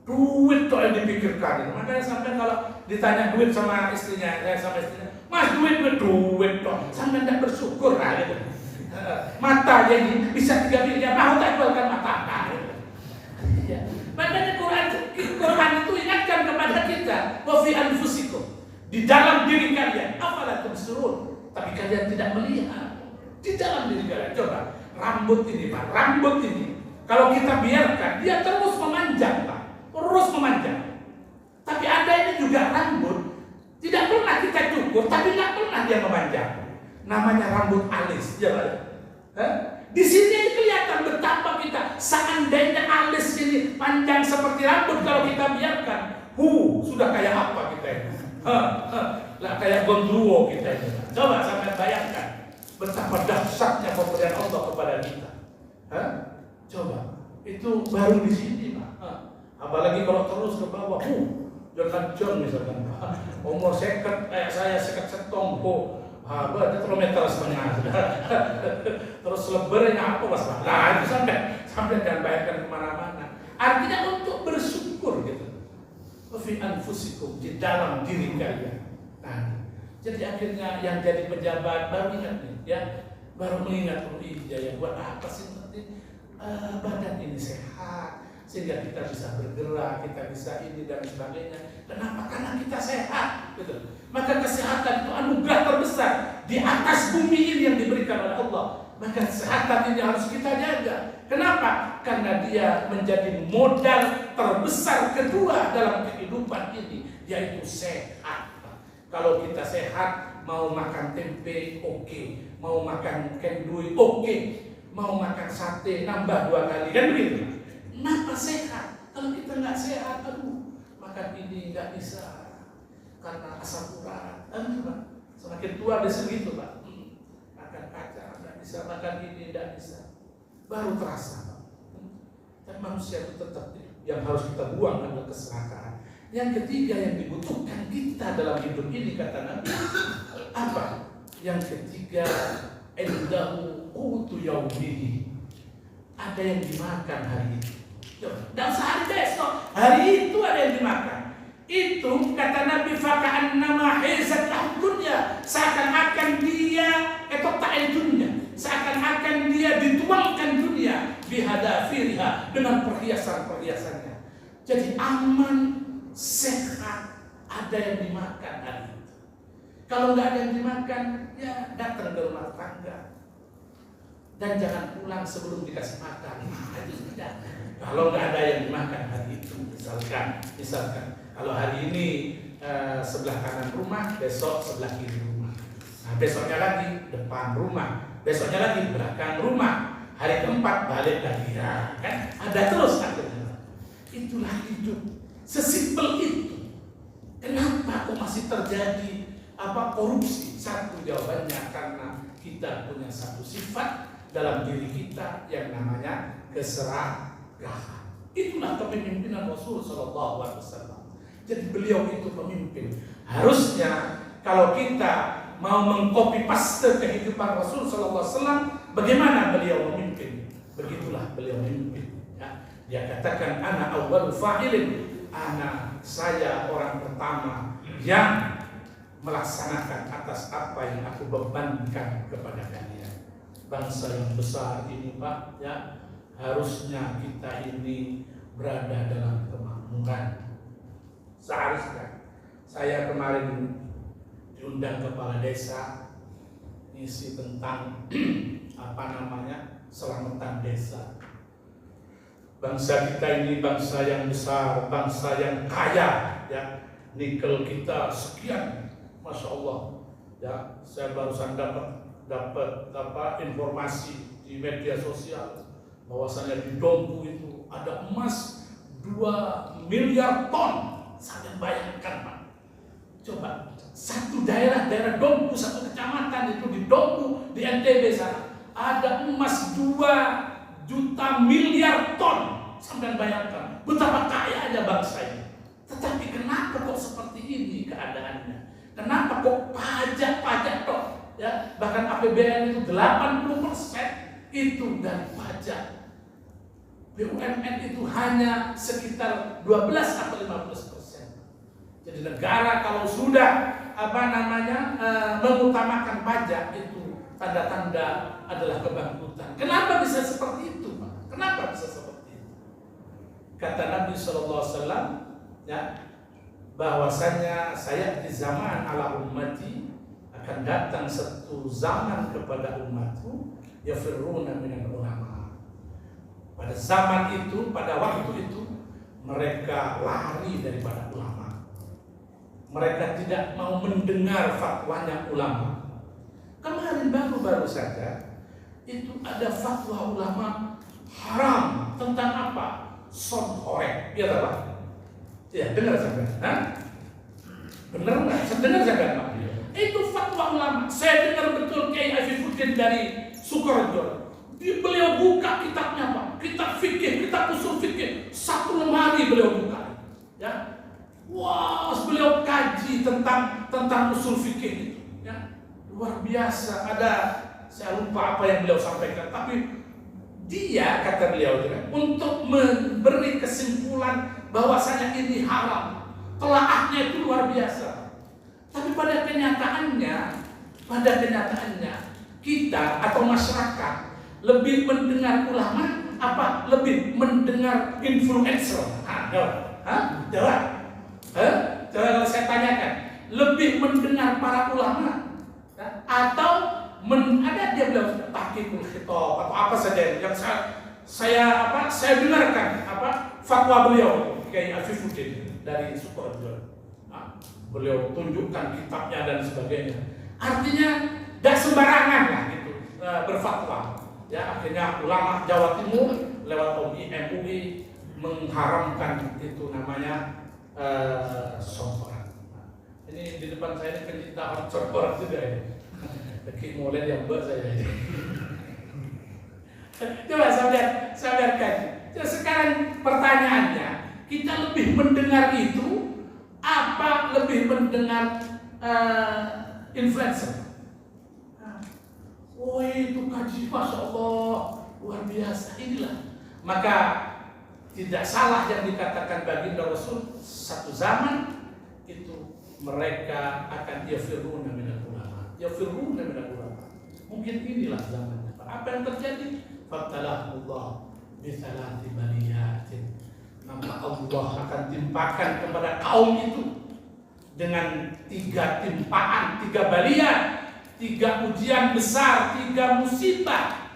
Duit tuh yang dipikirkan. Makanya sampai kalau ditanya duit sama istrinya, Mas duit tuh. Sampai tidak bersyukur lah gitu. Mata jadi bisa 3 miliar, mau tak jualkan mata. Ya. Makanya Quran itu ingatkan kepada kita, wa fi anfusikum, di dalam diri kalian, afala tubsirun, tapi kalian tidak melihat. Di dalam diri kalian, coba rambut ini Pak, kalau kita biarkan dia terus memanjang Pak, terus memanjang. Tapi ada ini juga rambut tidak pernah kita cukur, tapi tidak pernah dia memanjang. Namanya rambut alis, ya Pak. Di sini kelihatan betapa kita seandainya alis ini panjang seperti rambut, kalau kita biarkan, sudah kayak apa kita ini? Lah kayak gondruwo kita ini. Coba sampai bayangkan betapa dahsyatnya pemberian Allah kepada kita. Coba, itu baru di sini Pak. Apalagi kalau terus ke bawah, John misalkan, umur saya sekat setong, ada kilometer setengah. Terus lebarnya apa Mas Pak? Nah itu sampai dan bayangkan kemana-mana. Artinya untuk bersyukur gitu. Fi anfusikum, di dalam diri kalian. Nah, jadi akhirnya yang jadi pejabat baru ingat nih, ya, baru mengingat ya buat apa sih nanti badan ini sehat sehingga kita bisa bergerak, kita bisa ini dan sebagainya. Kenapa? Karena kita sehat, gitu. Maka kesehatan itu anugerah terbesar di atas bumi ini yang diberikan oleh Allah. Maka kesehatan ini harus kita jaga. Kenapa? Karena dia menjadi modal terbesar kedua dalam kehidupan ini, yaitu sehat. Kalau kita sehat, mau makan tempe oke, mau makan kendui oke, mau makan sate nambah 2 kali, kan begitu? Kenapa sehat? Kalau kita nggak sehat, makan ini nggak bisa karena asam urat. Semakin tua biasa gitu, Pak. Makan kacang nggak bisa, makan ini nggak bisa. Baru terasa. Dan manusia itu tetap yang harus kita buang adalah keserakahan. Yang ketiga yang dibutuhkan kita dalam hidup ini, kata Nabi, apa? Yang ketiga, indahu qutu yaumihi. Ada yang dimakan hari itu. Dan sehari besok, hari itu ada yang dimakan. Itu kata Nabi, faka'annama hizat dunya, seakan-akan dia ta'il dunya, seakan-akan dia dituangkan dunia bihadafiriha, dengan perhiasan-perhiasannya. Jadi aman, sehat, ada yang dimakan hari itu. Kalau nggak ada yang dimakan, ya datang ke rumah tangga dan jangan pulang sebelum dikasih makan. Itu sudah. Kalau nggak ada yang dimakan hari itu, misalkan kalau hari ini sebelah kanan rumah, besok sebelah kiri rumah. Nah, besoknya lagi depan rumah, besoknya lagi belakang rumah. Hari keempat balik lagi, ya, kan? Ada terus akhirnya. Itulah hidup. Sesimpel itu. Kenapa kok masih terjadi korupsi? Satu jawabannya karena kita punya satu sifat dalam diri kita yang namanya keserakahan. Itulah kepemimpinan Rasul Sallallahu Alaihi Wasallam. Jadi beliau itu pemimpin. Harusnya kalau kita mau mengcopy paste kehidupan Rasul Sallallahu Alaihi Wasallam, bagaimana beliau memimpin? Begitulah beliau memimpin. Ya. Dia katakan, ana awwal fa'ilin, saya orang pertama yang melaksanakan atas apa yang aku bebankan kepada kalian. Bangsa yang besar ini, Pak, ya, harusnya kita ini berada dalam kemakmuran. Seharusnya. Saya kemarin diundang kepala desa isi tentang selamatan desa. Bangsa kita ini bangsa yang besar, bangsa yang kaya, ya. Nikel kita sekian, masya Allah. Ya, saya barusan dapat informasi di media sosial bahwasanya di Dompu itu ada emas 2 miliar ton. Saya bayangkan, Pak. Coba satu daerah Dompu, satu kecamatan itu di Dompu di NTB sana ada emas 2 juta miliar ton. Sampai bayangkan betapa kayanya bangsa ini. Tetapi kenapa kok seperti ini keadaannya? Kenapa kok pajak kok? Ya, bahkan APBN itu 80% itu dari pajak. BUMN itu hanya sekitar 12 atau 15%. Jadi negara kalau sudah mengutamakan pajak itu tanda-tanda adalah kebangkrutan. Kenapa bisa seperti itu, Pak? Kenapa bisa seperti itu? Kata Nabi SAW, ya, bahwasanya saya di zaman ala ummati akan datang satu zaman kepada umatku yafirruna minal ulama. Pada zaman itu, pada waktu itu mereka lari daripada ulama. Mereka tidak mau mendengar fatwanya ulama. Kemarin baru saja itu ada fatwa ulama haram tentang apa? Son horek, ya Pak? Ya, dengar sampai. Benar nggak? Saya dengar sampai Pak. Itu fatwa ulama. Saya dengar betul Kiai Afifuddin dari Sukoharjo. Beliau buka kitabnya, Pak. Kitab fikih, kitab usul fikih. 1 lemari beliau buka. Ya. Wah, beliau kaji tentang usul fikih itu. Ya. Luar biasa. Saya lupa apa yang beliau sampaikan, tapi dia, kata beliau, untuk memberi kesimpulan bahwasanya ini haram, telaahnya itu luar biasa. Tapi pada kenyataannya kita atau masyarakat lebih mendengar ulama apa lebih mendengar influencer? Jawab. Kalau saya tanyakan, lebih mendengar para ulama atau ada dia bilang tahqiqul khitab atau apa saja yang saya dengarkan fatwa beliau Kiai Afifuddin dari Sukoharjo. Beliau tunjukkan kitabnya dan sebagainya. Artinya tidak sembarangan lah gitu berfatwa. Ya, akhirnya ulama Jawa Timur lewat MUI mengharamkan itu namanya songkoran. Ini di depan saya ini pencinta songkoran juga ini. Lagi mulai yang buat saya ini. Coba saya biarkan. Sekarang pertanyaannya, kita lebih mendengar itu apa lebih mendengar influencer? Oh itu kaji, Masya Allah, luar biasa. Inilah. Maka tidak salah yang dikatakan baginda Rasul, satu zaman itu mereka akan yafiruna minal ulama. Yafiruna minal ulama. Mungkin inilah zamannya. Apa yang terjadi? Fatalahullah bisalati baliyatin. Maka Allah akan timpakan kepada kaum itu dengan 3 timpaan, 3 baliyat, 3 ujian besar, 3 musibah.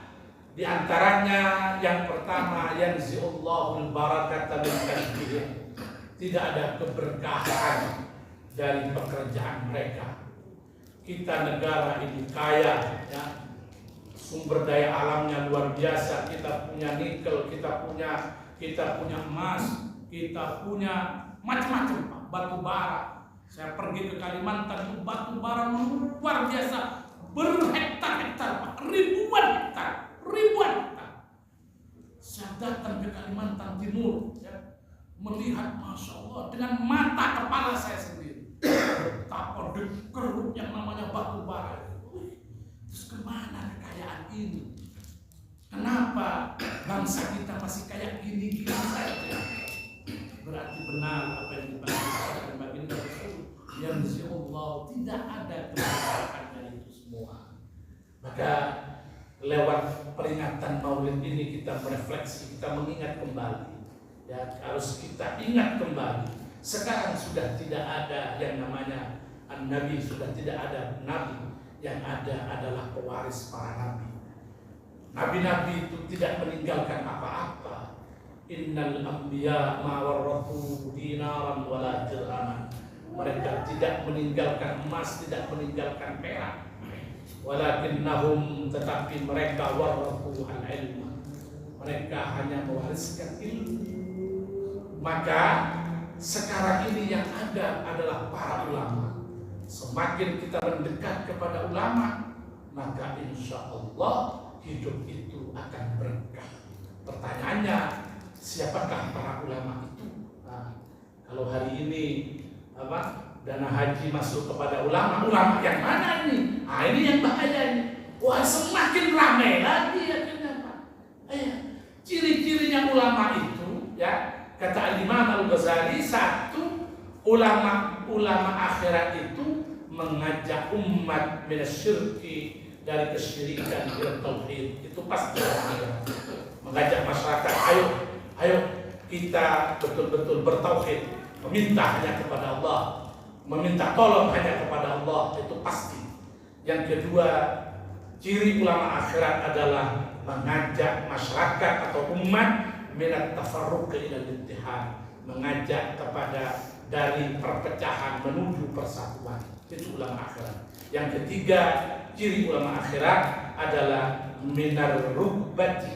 Di antaranya yang pertama, yanzi'ullahul barakata min kasbihim. Tidak ada keberkahan dari pekerjaan mereka. Kita negara ini kaya, ya, sumber daya alamnya luar biasa. Kita punya nikel, kita punya emas, kita punya macam-macam batu bara. Saya pergi ke Kalimantan, itu batu bara luar biasa, berhektar-hektar, ribuan hektar. Saya datang ke Kalimantan Timur, ya, melihat Masya Allah dengan mata kepala saya sendiri. Betapa dekerut yang namanya batu bara. Terus kemana kekayaan ini? Kenapa bangsa kita masih kayak gini-gini saja? Berarti benar apa yang dikatakan baginda Rasul, yanzi'ullah, tidak ada keberkahan dari itu semua. Maka lewat peringatan Maulid ini kita merefleksi, kita mengingat kembali. Ya, harus kita ingat kembali. Sekarang sudah tidak ada yang namanya Nabi, sudah tidak ada Nabi. Yang ada adalah pewaris para Nabi. Nabi-nabi itu tidak meninggalkan apa-apa. Innal anbiya ma warathu dinaran wala dirhaman. Mereka tidak meninggalkan emas, tidak meninggalkan perak. Walakinnahum, tetapi mereka warathu al-ilma. Mereka hanya mewariskan ilmu. Maka sekarang ini yang ada adalah para ulama. Semakin kita mendekat kepada ulama, maka insya Allah hidup itu akan berkah. Pertanyaannya, siapakah para ulama itu? Kalau hari ini dana haji masuk kepada ulama yang mana ini? Ini yang bahaya ini. Wah, semakin ramai lagi akhirnya Pak. Ciri-cirinya ulama itu, ya, kata Imam Al-Ghazali, satu, ulama akhirat itu mengajak umat minasyirki, dari kesyirikan ila tauhid. Itu pasti mengajak masyarakat, ayo kita betul-betul bertauhid, meminta hanya kepada Allah, meminta tolong hanya kepada Allah, itu pasti. Yang kedua, ciri ulama akhirat adalah mengajak masyarakat atau umat minat tafarruq ila ittihad, mengajak kepada dari perpecahan menuju persatuan. Itu ulama akhirat. Yang ketiga, ciri ulama akhirat adalah minar rubbati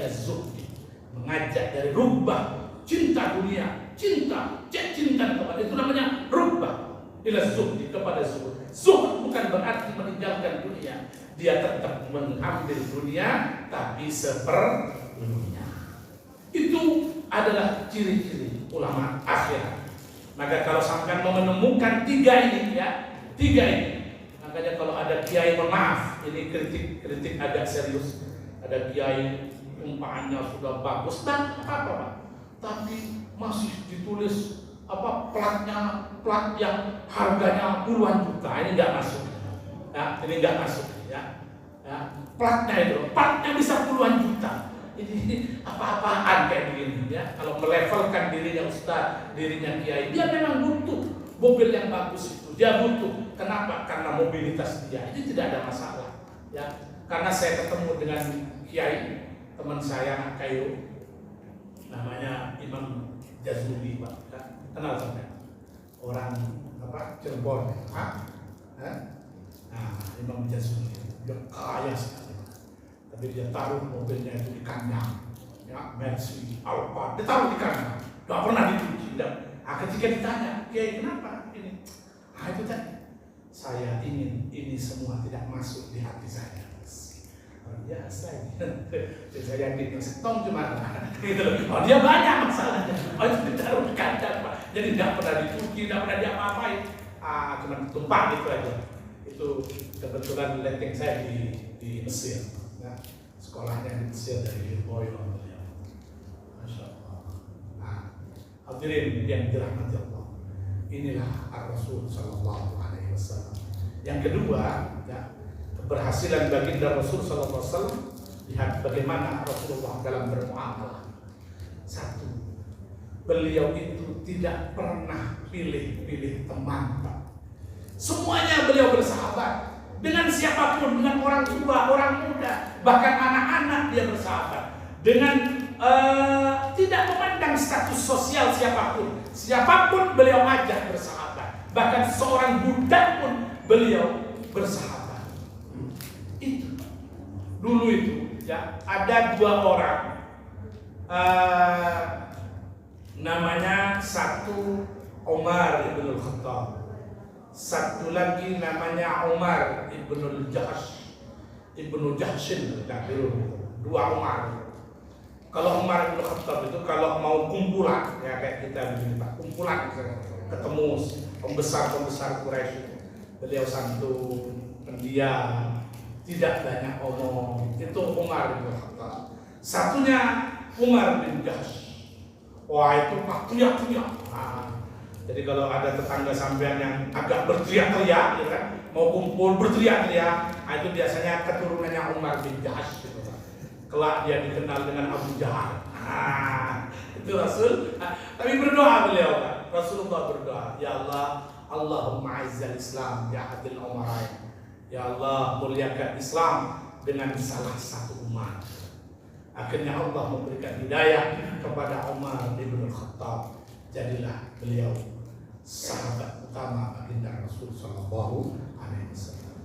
az-zuhdi, mengajak dari rubbah, cinta dunia, cinta kepada, itu namanya rubbah ila zuhdi, kepada zuhud. Zuhud bukan berarti meninggalkan dunia, dia tetap mengambil dunia tapi seperlunya. Itu adalah ciri-ciri ulama akhirat. Maka kalau sampai mau menemukan tiga ini, makanya kalau ada kiai, maaf, ini kritik agak serius. Ada kiai umpahannya sudah bagus dan apa, tapi masih ditulis plat yang harganya puluhan juta, ini nggak masuk. Platnya bisa puluhan juta. Ini apa-apaan kayak begini, ya. Kalau melevelkan dirinya ustaz, dirinya kiai, dia memang butuh mobil yang bagus itu, dia butuh. Kenapa? Karena mobilitas dia, ini tidak ada masalah, ya. Karena saya ketemu dengan kiai teman saya anak Kairo, namanya Imam Jazuli, Pak. Kenal sampai orang apa Cirebon, Nah, Imam Jazuli dia kaya sekali, tapi dia taruh mobilnya itu di kandang, ya, Mercy, Alphard, dia taruh di kandang, nggak pernah dicuci. Ketika ditanya, Kiai kenapa ini? Itu tadi, saya ingin ini semua tidak masuk di hati saya. Biasa ini, saya yakin setong cuma gitu loh. Oh, dia banyak masalahnya. Oh, itu ditaruh di kandang, Pak. Jadi tidak pernah dicuci, tidak pernah diapa-apain. Cuma tumpah gitu aja. Itu kebetulan letting saya di Mesir. Nah, sekolahnya di Mesir dari Lirboyo. Masya Allah. Hadirin yang dirahmati Allah. Inilah Ar-Rasul Sallallahu Alaihi Wasallam. Yang kedua, ya, keberhasilan baginda Rasul Sallallahu Alaihi Wasallam, lihat bagaimana Rasulullah dalam bermuamalah. Satu, beliau itu tidak pernah pilih-pilih teman, Pak. Semuanya beliau bersahabat dengan siapapun, dengan orang tua, orang muda, bahkan anak-anak dia bersahabat. Dengan tidak memandang status sosial siapapun beliau ajak bersahabat. Bahkan seorang budak pun beliau bersahabat. Itu dulu itu, ya, ada dua orang, namanya satu Umar ibn Khattab, satu lagi namanya Umar ibn Jahshin, dua Umar. Kalau Umar ibn Khattab itu kalau mau kumpulan, ya kayak kita begini Pak, kumpulan ketemu pembesar Quraisy, beliau santun, pendiam, tidak banyak omong. Itu Umar bin Khattab. Satunya Umar bin Jahsh. Wah, itu Pak teriak-teriak. Jadi kalau ada tetangga sampean yang agak berteriak-teriak, ya kan, mau kumpul berteriak-teriak, itu biasanya keturunannya Umar bin Jahsh. Gitu. Kelak dia dikenal dengan Abu Jahal. Itu Rasul. Tapi berdoa beliau, Pak. Rasulullah berdoa, ya Allah, Allahumma a'izzal Islam ya adil umarain. Ya Allah, muliakan Islam dengan salah satu umat. Akhirnya Allah memberikan hidayah kepada Umar bin Khattab. Jadilah beliau sahabat utama baginda Rasul Sallallahu Alaihi Wasallam.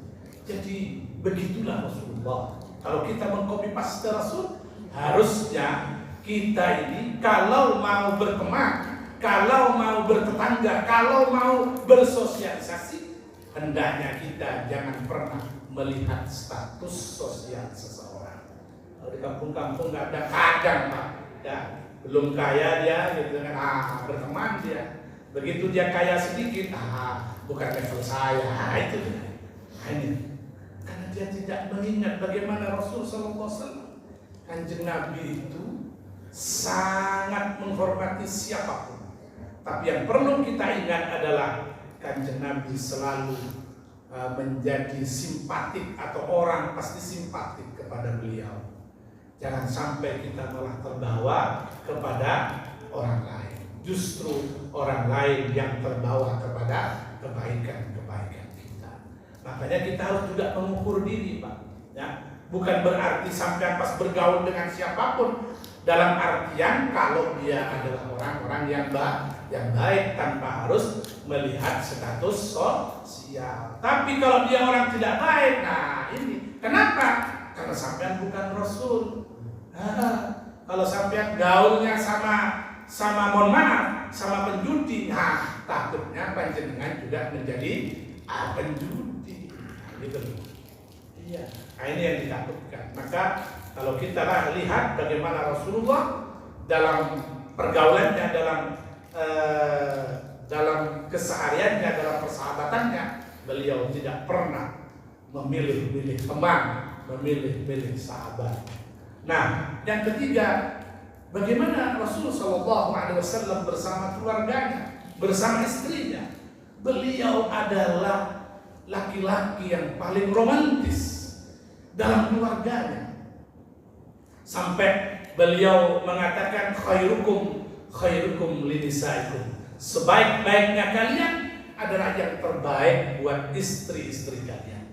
Jadi begitulah Rasulullah. Kalau kita mengcopy paste Rasul, harusnya kita ini kalau mau berteman, kalau mau bertetangga, kalau mau bersosialisasi, hendaknya kita jangan pernah melihat status sosial seseorang. Kalau di kampung-kampung nggak ada kadang, Pak, ya, belum kaya dia, gitu kan, berteman dia. Begitu dia kaya sedikit, bukan level saya, itu. Ini karena dia tidak mengingat bagaimana Rasul Sallallahu Alaihi Wasallam, Kanjeng Nabi itu sangat menghormati siapapun. Tapi yang perlu kita ingat adalah Kanjeng Nabi selalu menjadi simpatik, atau orang pasti simpatik kepada beliau. Jangan sampai kita malah terbawa kepada orang lain. Justru orang lain yang terbawa kepada kebaikan-kebaikan kita. Makanya kita harus juga mengukur diri, Pak. Ya, bukan berarti sampai pas bergaul dengan siapapun, dalam artian kalau dia adalah orang-orang yang baik tanpa harus melihat status sosial. Tapi kalau dia orang tidak baik, nah ini kenapa? Karena sampean bukan Rasul. Kalau sampean gaulnya sama mohon maaf, sama penjudi, takutnya panjenengan juga menjadi penjudi. Gitu. Iya. Nah, ini yang ditakutkan. Maka kalau kita lihat bagaimana Rasulullah dalam pergaulannya, dalam kesehariannya, dalam persahabatannya, beliau tidak pernah memilih-milih teman, memilih-milih sahabat. Nah, yang ketiga, bagaimana Rasulullah SAW bersama keluarganya, bersama istrinya. Beliau adalah laki-laki yang paling romantis dalam keluarganya. Sampai beliau mengatakan khairukum linisaikum. Sebaik-baiknya kalian adalah yang terbaik buat istri-istri kalian.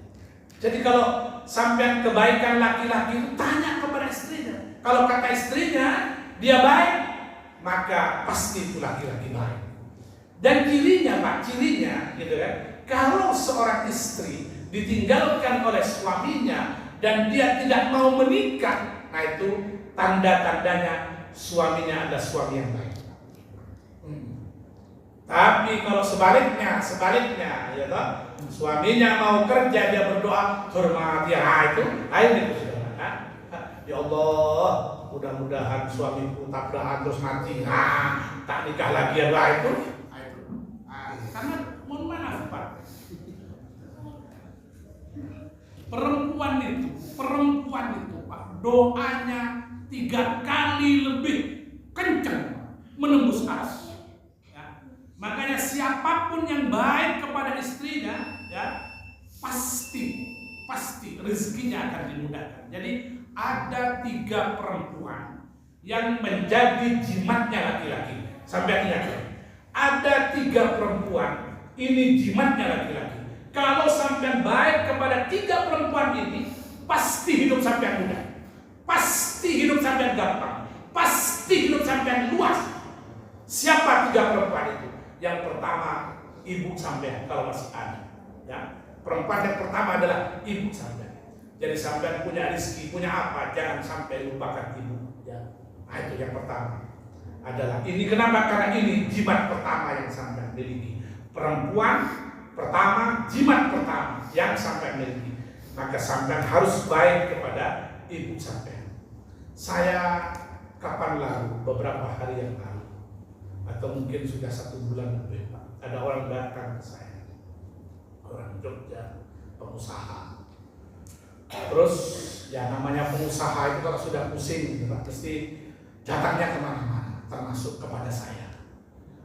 Jadi kalau sampai kebaikan laki-laki itu tanya kepada kepada istrinya. Kalau kata istrinya dia baik, maka pasti itu laki-laki baik. Dan cirinya Pak, cirinya gitu kan. Kalau seorang istri ditinggalkan oleh suaminya dan dia tidak mau menikah, nah itu tanda-tandanya suaminya adalah suami yang baik. Tapi kalau sebaliknya, ya toh, suaminya mau kerja dia berdoa hormati, itu sudah. Ya Allah, mudah-mudahan suamiku tabrakan terus mati, tak nikah lagi ya itu. Karena mohon maaf Pak, perempuan itu Pak, doanya 3 kali lebih kencang menembus aras. Makanya siapapun yang baik kepada istrinya, ya pasti rezekinya akan dimudahkan. Jadi ada 3 perempuan yang menjadi jimatnya laki-laki. Sampai ingat, ada 3 perempuan ini jimatnya laki-laki. Kalau sampai baik kepada 3 perempuan ini, pasti hidup sampai mudah, pasti hidup sampai gampang, pasti hidup sampai luas. Siapa 3 perempuan itu? Yang pertama, ibu sampean kalau masih ada. Ya, perempuan yang pertama adalah ibu sampean. Jadi sampean punya rezeki, punya apa, jangan sampai lupakan ibu. Ya, nah itu yang pertama. Adalah ini kenapa? Karena ini jimat pertama yang sampean miliki. Perempuan pertama, jimat pertama yang sampean miliki. Maka sampean harus baik kepada ibu sampean. Saya kapan lalu, beberapa hari yang lalu, atau mungkin sudah 1 bulan lebih Pak, ada orang datang ke saya, orang Jogja, pengusaha. Terus ya namanya pengusaha itu kalau sudah pusing gitu Pak, pasti datangnya kemana-mana, termasuk kepada saya.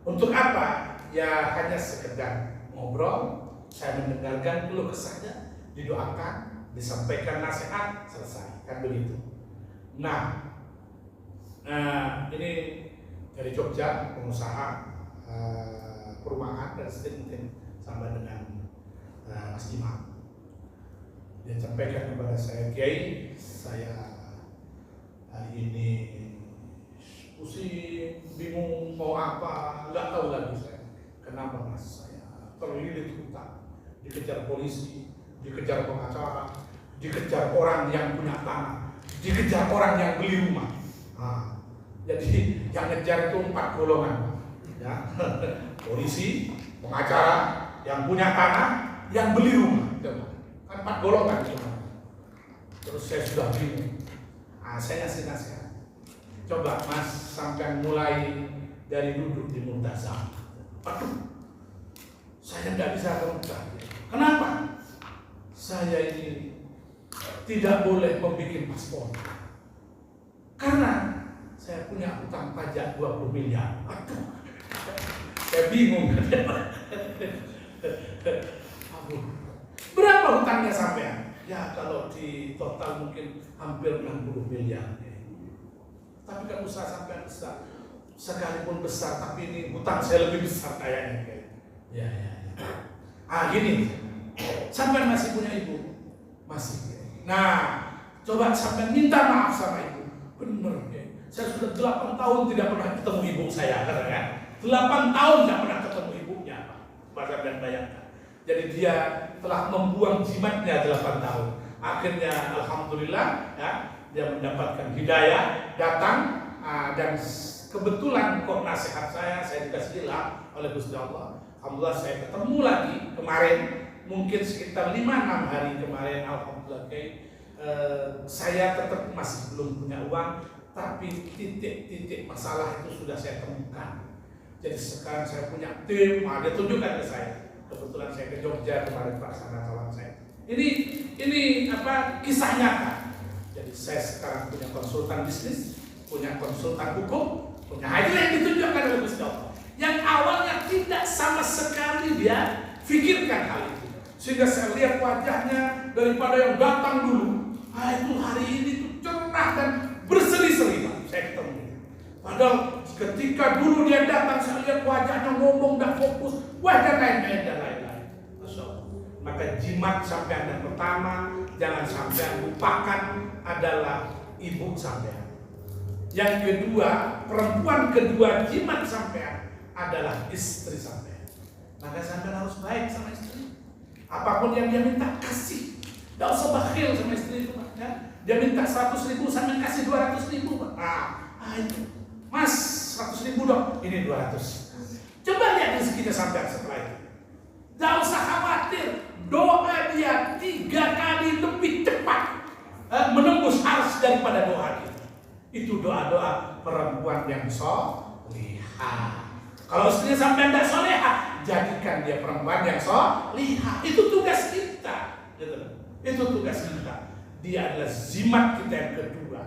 Untuk apa? Ya hanya sekedar ngobrol, saya mendengarkan keluh kesahnya, didoakan, disampaikan nasihat, selesai, kan begitu. Nah ini dari Jogja, pengusaha perumahan dan setin sama dengan Mas Imam. Dia sampaikan kepada saya, Kiai, saya hari ini pusing, bingung mau apa, nggak tahu lagi saya. Kenapa Mas? Saya terlilit hutang, dikejar polisi, dikejar pengacara, dikejar orang yang punya tanah, dikejar orang yang beli rumah. Jadi yang ngejar itu 4 golongan, ya. Polisi, pengacara, yang punya tanah, yang beli rumah. Kan 4 golongan. Terus saya sudah bingung. Saya ngasih nasihat. Coba Mas sampai mulai dari duduk di Muntazam. Aduh, saya tidak bisa kerja. Kenapa? Saya ini tidak boleh membuat paspor. Karena saya punya hutang pajak 20 miliar. Aduh, saya bingung. Berapa hutangnya sampean? Ya kalau di total mungkin hampir 60 miliar. Tapi kan usaha sampean besar. Sekalipun besar, tapi ini hutang saya lebih besar kayaknya. Ya. Gini, sampean masih punya ibu? Masih. Nah, coba sampean minta maaf sama ibu. Bener ya. Saya sudah 8 tahun tidak pernah ketemu ibu saya, kan? 8 tahun tidak pernah ketemu ibunya, Pak. Dan bayangkan. Jadi dia telah membuang jimatnya 8 tahun. Akhirnya, alhamdulillah, ya, dia mendapatkan hidayah, datang, dan kebetulan kok nasihat saya dikasih ilham oleh Gusti Allah. Alhamdulillah saya ketemu lagi kemarin, mungkin sekitar 5-6 hari kemarin, alhamdulillah, saya tetap masih belum punya uang. Tapi titik-titik masalah itu sudah saya temukan. Jadi sekarang saya punya tim, dia tunjukkan ke saya. Kebetulan saya ke Jogja kemarin pelaksana kawan saya. Ini apa kisah nyata. Jadi saya sekarang punya konsultan bisnis, punya konsultan hukum, punya itu yang ditunjukkan oleh Gusti Allah. Yang awalnya tidak sama sekali dia pikirkan hal itu. Sehingga saya lihat wajahnya daripada yang datang dulu, itu hari ini tuh cerah dan berseri-seri Pak, saya ketemu. Padahal ketika dulu dia datang, saya lihat wajahnya ngomong dan fokus, wajah lain-lain dan lain-lain. Maka jimat sampai yang pertama, jangan sampai lupakan adalah ibu sampean. Yang kedua, perempuan kedua jimat sampean adalah istri sampean. Maka sampean harus baik sama istri. Apapun yang dia minta, kasih. Tidak usah bakhil sama istri itu, Pak. Ya? Dia minta 100.000, sampean kasih 200.000, Pak. Itu. Mas, 100.000 dong. Ini 200. Coba lihat rezekinya sampean setelah itu. Tidak usah khawatir. Doa dia 3 kali lebih cepat menembus ars daripada doa kita. Itu doa-doa perempuan yang solihah. Kalau istrinya sampai tidak solihah, jadikan dia perempuan yang solihah. Itu tugas kita. Itu tugas kita. Dia adalah zimat kita yang kedua.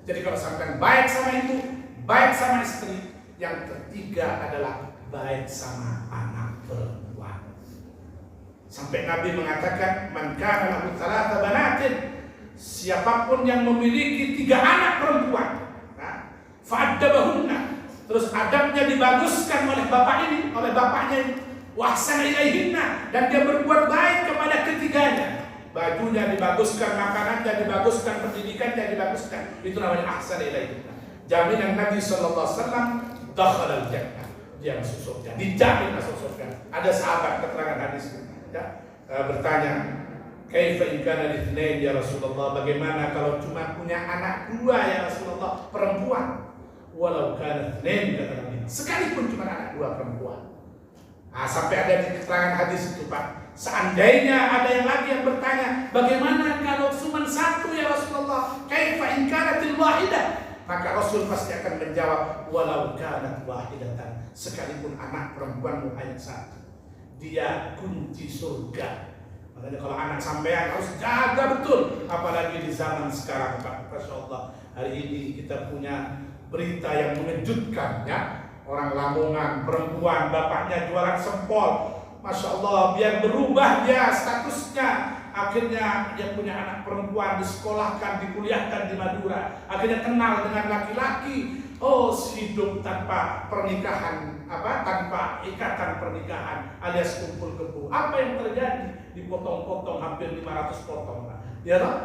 Jadi kalau sampai baik sama ibu, baik sama istri, yang ketiga adalah baik sama anak perempuan. Sampai Nabi mengatakan, man kana lahu thalatha banatin, siapapun yang memiliki 3 anak perempuan, fa'addabahunna, terus adabnya dibaguskan oleh bapak ini, oleh bapaknya ini, wa ahsana ilaihinna, dan dia berbuat baik kepada ketiganya. Bajunya dibaguskan, makanannya dibaguskan, pendidikannya dibaguskan. Itu namanya ahsana ilaihinna. Jaminan Nabi sallallahu alaihi wasallam, dakhala al-jannah, dia masuk surga, dijamin masuk surga. Ada sahabat keterangan hadis ya, bertanya, kaifa in kana lithnain ya Rasulullah, bagaimana kalau cuma punya anak 2 ya Rasulullah, perempuan? Walau kana lithnain, kata Nabi, sekalipun cuma anak 2 perempuan. Sampai ada di keterangan hadis itu, Pak. Seandainya ada yang lagi yang bertanya, bagaimana kalau cuma 1 ya Rasulullah, kaifa in kanatil wahidah? Maka Rasul pasti akan menjawab, walau kanat wahidatan, sekalipun anak perempuanmu hanya 1, dia kunci surga. Makanya kalau anak sampean harus jaga betul, apalagi di zaman sekarang, Pak. Masya Allah, hari ini kita punya berita yang mengejutkan ya. Orang Lamongan, perempuan, bapaknya jualan sempol. Masya Allah, biar berubah dia statusnya. Akhirnya dia punya anak perempuan, disekolahkan, dikuliahkan di Madura. Akhirnya kenal dengan laki-laki. Oh, hidup tanpa pernikahan, tanpa ikatan pernikahan, alias kumpul kebo. Apa yang terjadi? Dipotong-potong hampir 500 potong, Pak. Ya toh?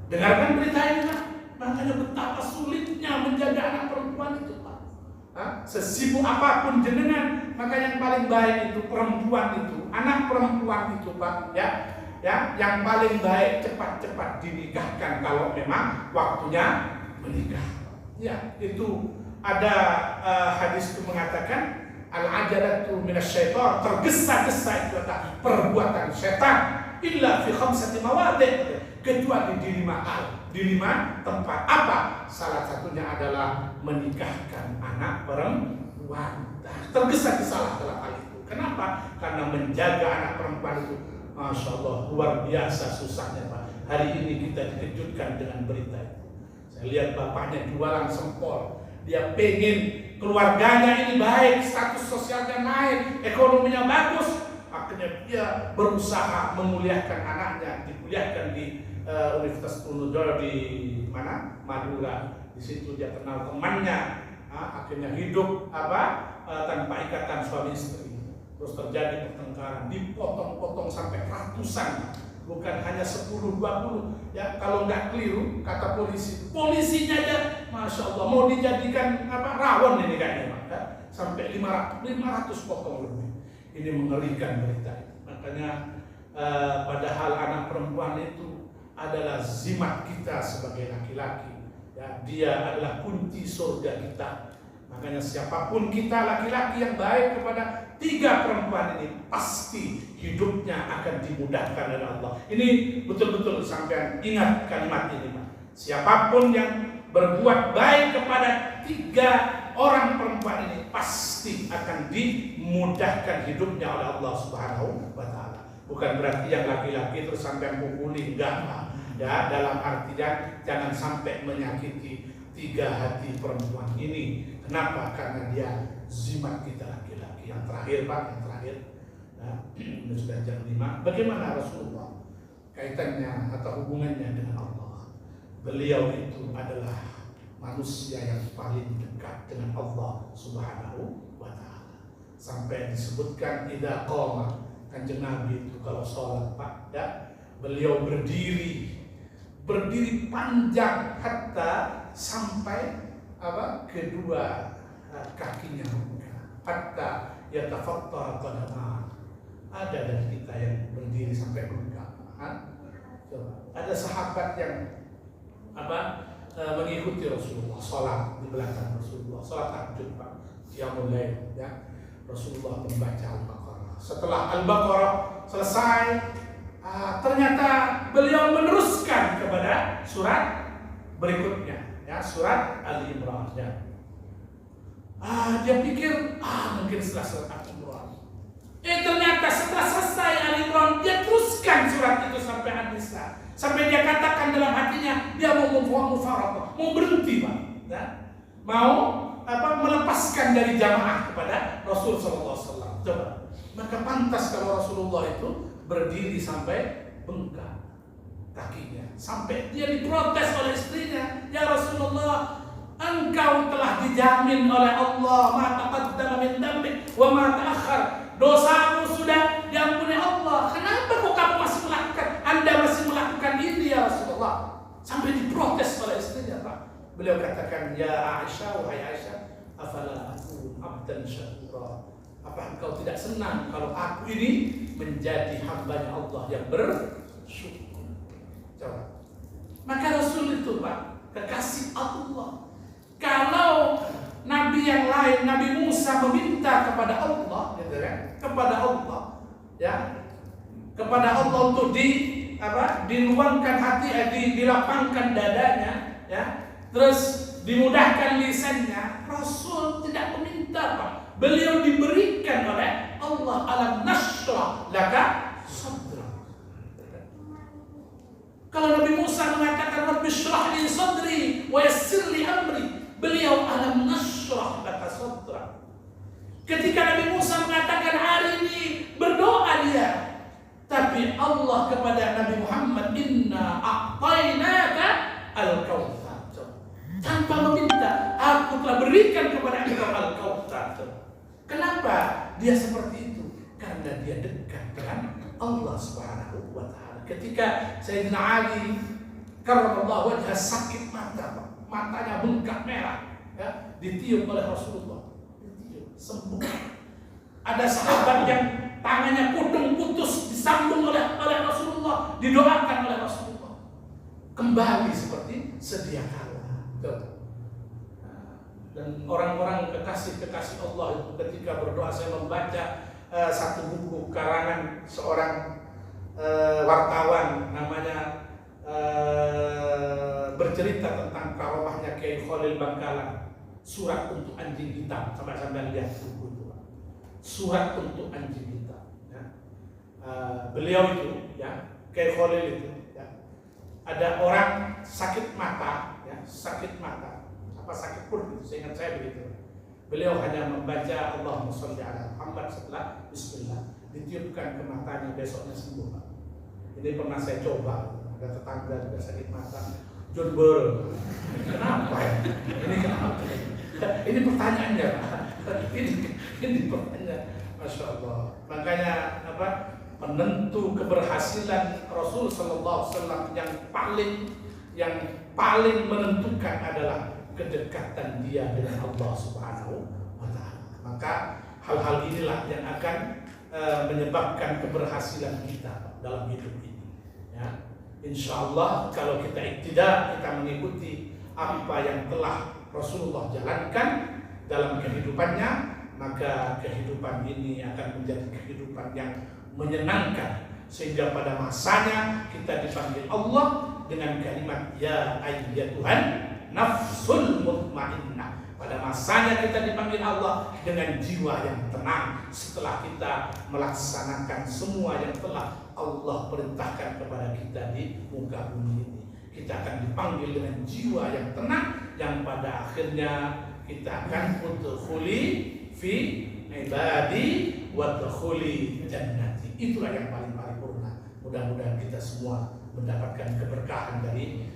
Dengarkan berita ini, Pak. Makanya betapa sulitnya menjaga anak perempuan itu, Pak. Sesibuk apapun jenengan, maka yang paling baik itu perempuan itu, anak perempuan itu, Pak. Ya, yang paling baik cepat-cepat dinikahkan kalau memang waktunya menikah. Ya, itu ada hadis itu mengatakan al-ajalatu minasyaitan, tergesa-gesa itu adalah perbuatan setan, illa fi 5 mawadhi', kecuali di 5 hal, di 5 tempat. Apa? Salah satunya adalah menikahkan anak perempuan. Tergesa-gesa dalam hal itu. Kenapa? Karena menjaga anak perempuan itu, Masya Allah, luar biasa susahnya, Pak. Hari ini kita dikejutkan dengan berita itu. Saya lihat bapaknya jualan sempol. Dia pengen keluarganya ini baik, status sosialnya naik, ekonominya bagus. Akhirnya dia berusaha memuliakan anaknya, dikuliahkan di Universitas Unudor di mana? Madura. Di situ dia kenal temannya. Akhirnya hidup tanpa ikatan suami istri. Terus terjadi pertengkaran, dipotong-potong sampai ratusan. Bukan hanya 10-20 ya, kalau nggak keliru kata polisinya aja, Masya Allah, mau dijadikan rawon ini kayaknya, Pak, ya? Sampai 500 potong lebih. Ini mengerikan berita. Makanya padahal anak perempuan itu adalah zimat kita sebagai laki-laki ya, dia adalah kunci surga kita. Makanya siapapun kita laki-laki yang baik kepada 3 perempuan ini, pasti hidupnya akan dimudahkan oleh Allah. Ini betul-betul sampean ingat kalimat ini, Pak. Siapapun yang berbuat baik kepada 3 orang perempuan ini, pasti akan dimudahkan hidupnya oleh Allah Subhanahu wa Ta'ala. Bukan berarti yang laki-laki terus sampean pukuli, enggak, Pak. Ya, dalam artian jangan sampai menyakiti 3 hati perempuan ini. Kenapa? Karena dia zimat kita laki-laki. Yang terakhir, Pak, yang terakhir. Nah, ini sudah jam 5. Bagaimana Rasulullah kaitannya atau hubungannya dengan Allah? Beliau itu adalah manusia yang paling dekat dengan Allah Subhanahu wa Ta'ala. Sampai disebutkan idza qama, Kanjeng Nabi itu kalau sholat, Pak, ya, beliau berdiri berdiri panjang hatta sampai kedua kakinya hatta yatafattara qadama. Ada dari kita yang berdiri sampai bengkak. Ada sahabat yang mengikuti Rasulullah sholat di belakang Rasulullah, sholat tahajud Pak, qiyamul lail ya. Rasulullah membaca Al-Baqarah. Setelah Al-Baqarah selesai, ternyata beliau meneruskan kepada surat berikutnya, ya, surat Al-Imran. Ya. Dia pikir mungkin setelah surat Al-Imran. Ternyata setelah selesai Al-Imran, dia teruskan surat itu sampai An-Nisa. Sampai dia katakan dalam hatinya, dia mau mufaroqah, mau berhenti Pak, ya. Mau melepaskan dari jamaah kepada Rasul SAW. Coba, maka pantas kalau Rasulullah itu berdiri sampai bengkak kakinya, sampai dia diprotes oleh istrinya, ya Rasulullah, engkau telah dijamin oleh Allah ma taqaddama min dzambik wa ma ta'akhkhar, dosamu sudah diampuni Allah, kenapa kok kamu masih melakukan, Anda masih melakukan ini ya Rasulullah? Sampai diprotes oleh istrinya Pak. Beliau katakan, ya Aisyah, wahai Aisyah, afala akun abdan syakura, apa engkau tidak senang kalau aku ini menjadi hambanya Allah yang bersyukur? Coba. Maka Rasul itu Pak, kekasih Allah. Kalau Nabi yang lain, Nabi Musa meminta kepada Allah, gitu kan? Kepada Allah, ya, kepada Allah untuk diluangkan hati, dilapangkan dadanya, ya. Terus dimudahkan lisannya. Rasul tidak meminta Pak. Beliau diberikan oleh Allah, alam nashrah laka sadrak. Kalau Nabi Musa mengatakan Rabbi shrah li sadri wa yassir li amri, beliau alam nashrah laka sadrak. Ketika Nabi Musa mengatakan hari ini berdoa dia, tapi Allah kepada Nabi Muhammad, inna a'tainaka al-kautsar, tanpa meminta, aku telah berikan kepada engkau al-kautsar. Kenapa dia seperti itu? Karena dia dekat dengan Allah Subhanahu wa Ta'ala. Ketika Sayyidina Ali karramallahu wajhah sakit mata, matanya bengkak merah, ya, ditiup oleh Rasulullah, ditiup, sembuh. Ada sahabat yang tangannya putus disambung oleh Rasulullah, didoakan oleh Rasulullah, kembali seperti sedia kala. Dan orang-orang kekasih Allah itu ketika berdoa, saya membaca satu buku karangan seorang wartawan namanya, bercerita tentang karomahnya Kiai Khalil Bangkalan, surat untuk anjing hitam. Sampai lihat buku itu, surat untuk anjing hitam, ya. Beliau itu, ya, Kiai Khalil itu, ya, ada orang sakit mata, ya, sakit mata, sakit perut, seingat saya begitu. Beliau hanya membaca Allahumma sholli ala Muhammad setelah bismillah, ditiupkan ke matanya, besoknya sembuh Pak. Ini pernah saya coba, ada tetangga juga sakit mata, John Burr, kenapa ya? Ini kenapa? Ini pertanyaannya Pak. Ini pertanyaan, Masya Allah. Makanya penentu keberhasilan Rasul Sallallahu Alaihi Wasallam yang paling menentukan adalah kedekatan dia dengan Allah Subhanahu wa Ta'ala. Maka hal-hal inilah yang akan menyebabkan keberhasilan kita dalam hidup ini, ya. Insya Allah kalau kita tidak, kita mengikuti apa yang telah Rasulullah jalankan dalam kehidupannya, maka kehidupan ini akan menjadi kehidupan yang menyenangkan, sehingga pada masanya kita dipanggil Allah dengan kalimat ya ayyatuhan nafsul mutmainnah. Pada masanya kita dipanggil Allah dengan jiwa yang tenang. Setelah kita melaksanakan semua yang telah Allah perintahkan kepada kita di muka bumi ini, kita akan dipanggil dengan jiwa yang tenang, yang pada akhirnya kita akan udkhuli fi ibadi wadkhuli jannati. Itulah yang paling paripurna. Mudah-mudahan kita semua mendapatkan keberkahan dari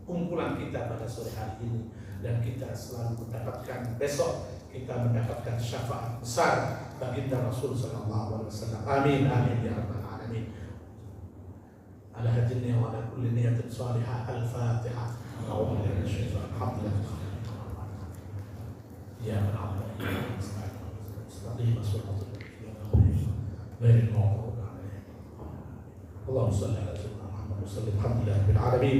kumpulan kita pada sore hari ini, dan kita selalu mendapatkan, besok kita mendapatkan syafaat besar baginda Rasul Sallallahu Alaihi Wasallam. Amin amin ya rabbal alamin. على هذه النية وعلى كل نية صالحة. الفاتحة. أعوذ بالله من الشيطان. الحمد لله. إياك نعبد وإياك نستعين. استقيم صراط غير المغضوب عليهم. اللهم صل على سيدنا محمد وسلم. الحمد لله رب العالمين.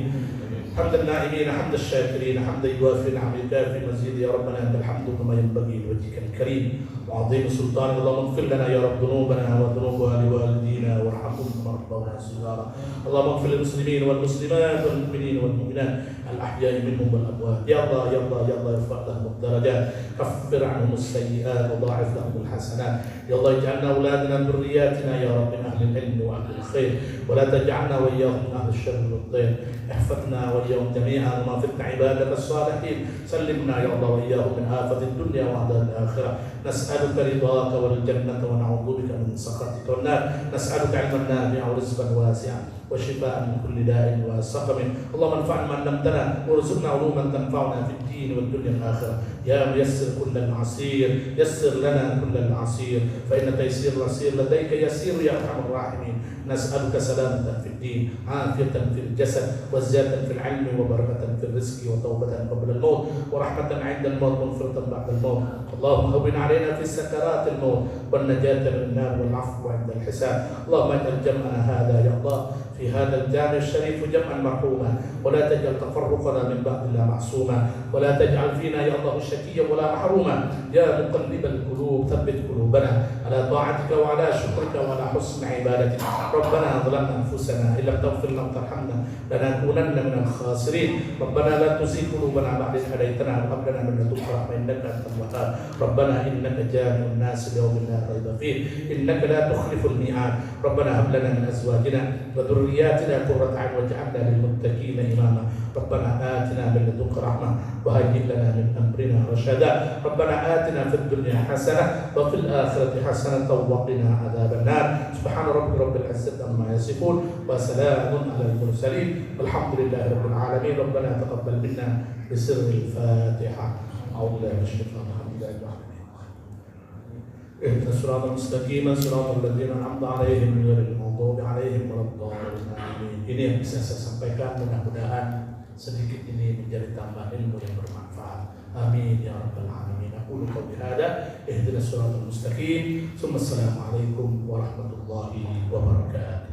حمد النائمين، حمد الشاكرين، حمد يوافي نعم يكافي مزيد. يا ربنا انت الحمد كما ينبغي لوجهك الكريم وعظيم سلطانك. اللهم اغفر لنا يا رب ذنوبنا وذنوب والدينا وارحمهم كما ربونا صغارا. اللهم اغفر للمسلمين والمسلمات والمؤمنين والمؤمنات الاحياء منهم والاموات. يا الله يا الله يا الله ارفع لهم الدرجات، كفر عنهم السيئات وضاعف لهم الحسنات. يا الله اجعلنا اولادنا ذرياتنا يا رب من اهل العلم واهل الخير، ولا تجعلنا واياهم من اهل الشر والضيق. احفظنا واياهم جميعا وما فتنا عبادك الصالحين. سلمنا يا الله واياهم من آفة الدنيا وعذاب الآخرة. نسألك رضاك والجنة ونعوذ بك من سخطك والنار. نسألك علما نافعا ورزقا واسعا وشفاء من كل داء وسقم. اللهم انفعنا ما علمتنا وارزقنا علوما تنفعنا في الدين والدنيا والآخرة. يا ميسر كل العسير يسر لنا كل العسير، فإن تيسير العسير لديك يسير يا أرحم الراحمين. نسألك سلامة في الدين، عافية في الجسد، وزيادة في العلم، وبركة في الرزق، وتوبة قبل الموت، ورحمة عند الموت، ومغفرة بعد الموت. اللهم هون علينا في سكرات الموت، والنجاة من النار، والعفو عند الحساب. اللهم اجعل جمعنا هذا يا الله في هذا الجامع الشريف جمعا مرحوما، ولا تجعل تفرقنا من بعد الله معصوما، ولا تجعل فينا يا الله شقيا ولا محروما. يا مقلب القلوب ثبت قلوبنا على طاعتك وعلى شكرك وعلى حسن عبادتك. ربنا ظلمنا انفسنا، ان لم تغفر لنا وترحمنا لنكونن من الخاسرين. ربنا لا تزغ قلوبنا بعد إذ هديتنا وهب لنا من لدنك رحمة انك انت الوهاب. ربنا انك جامع الناس ليوم لا ريب فيه، انك لا تخلف الميعاد. ربنا هب لنا من ازواجنا وذرياتنا قرة اعين واجعلنا للمتقين اماما. ربنا آتنا من لدنك رحمة وهيئ لنا من امرنا رشدا. ربنا آتنا في الدنيا حسنة وفي الآخرة حسنة وقنا عذاب النار. سبحان ربك رب العزة عما يصفون وسلام على المرسلين والحمد لله رب العالمين. ربنا تقبل منا بسر الفاتحة. أعوذ بالله من الشيطان الرجيم. اهدنا الصراط المستقيم صراط الذين أنعمت عليهم غير المغضوب عليهم ولا الضالين. Ini yang bisa saya sampaikan, mudah-mudahan sedikit ini menjadi tambah ilmu yang bermanfaat. Amin ya rabbal alamin. Aqulu qawli hadza ihdinas siratal mustaqim. Assalamualaikum warahmatullahi wabarakatuh.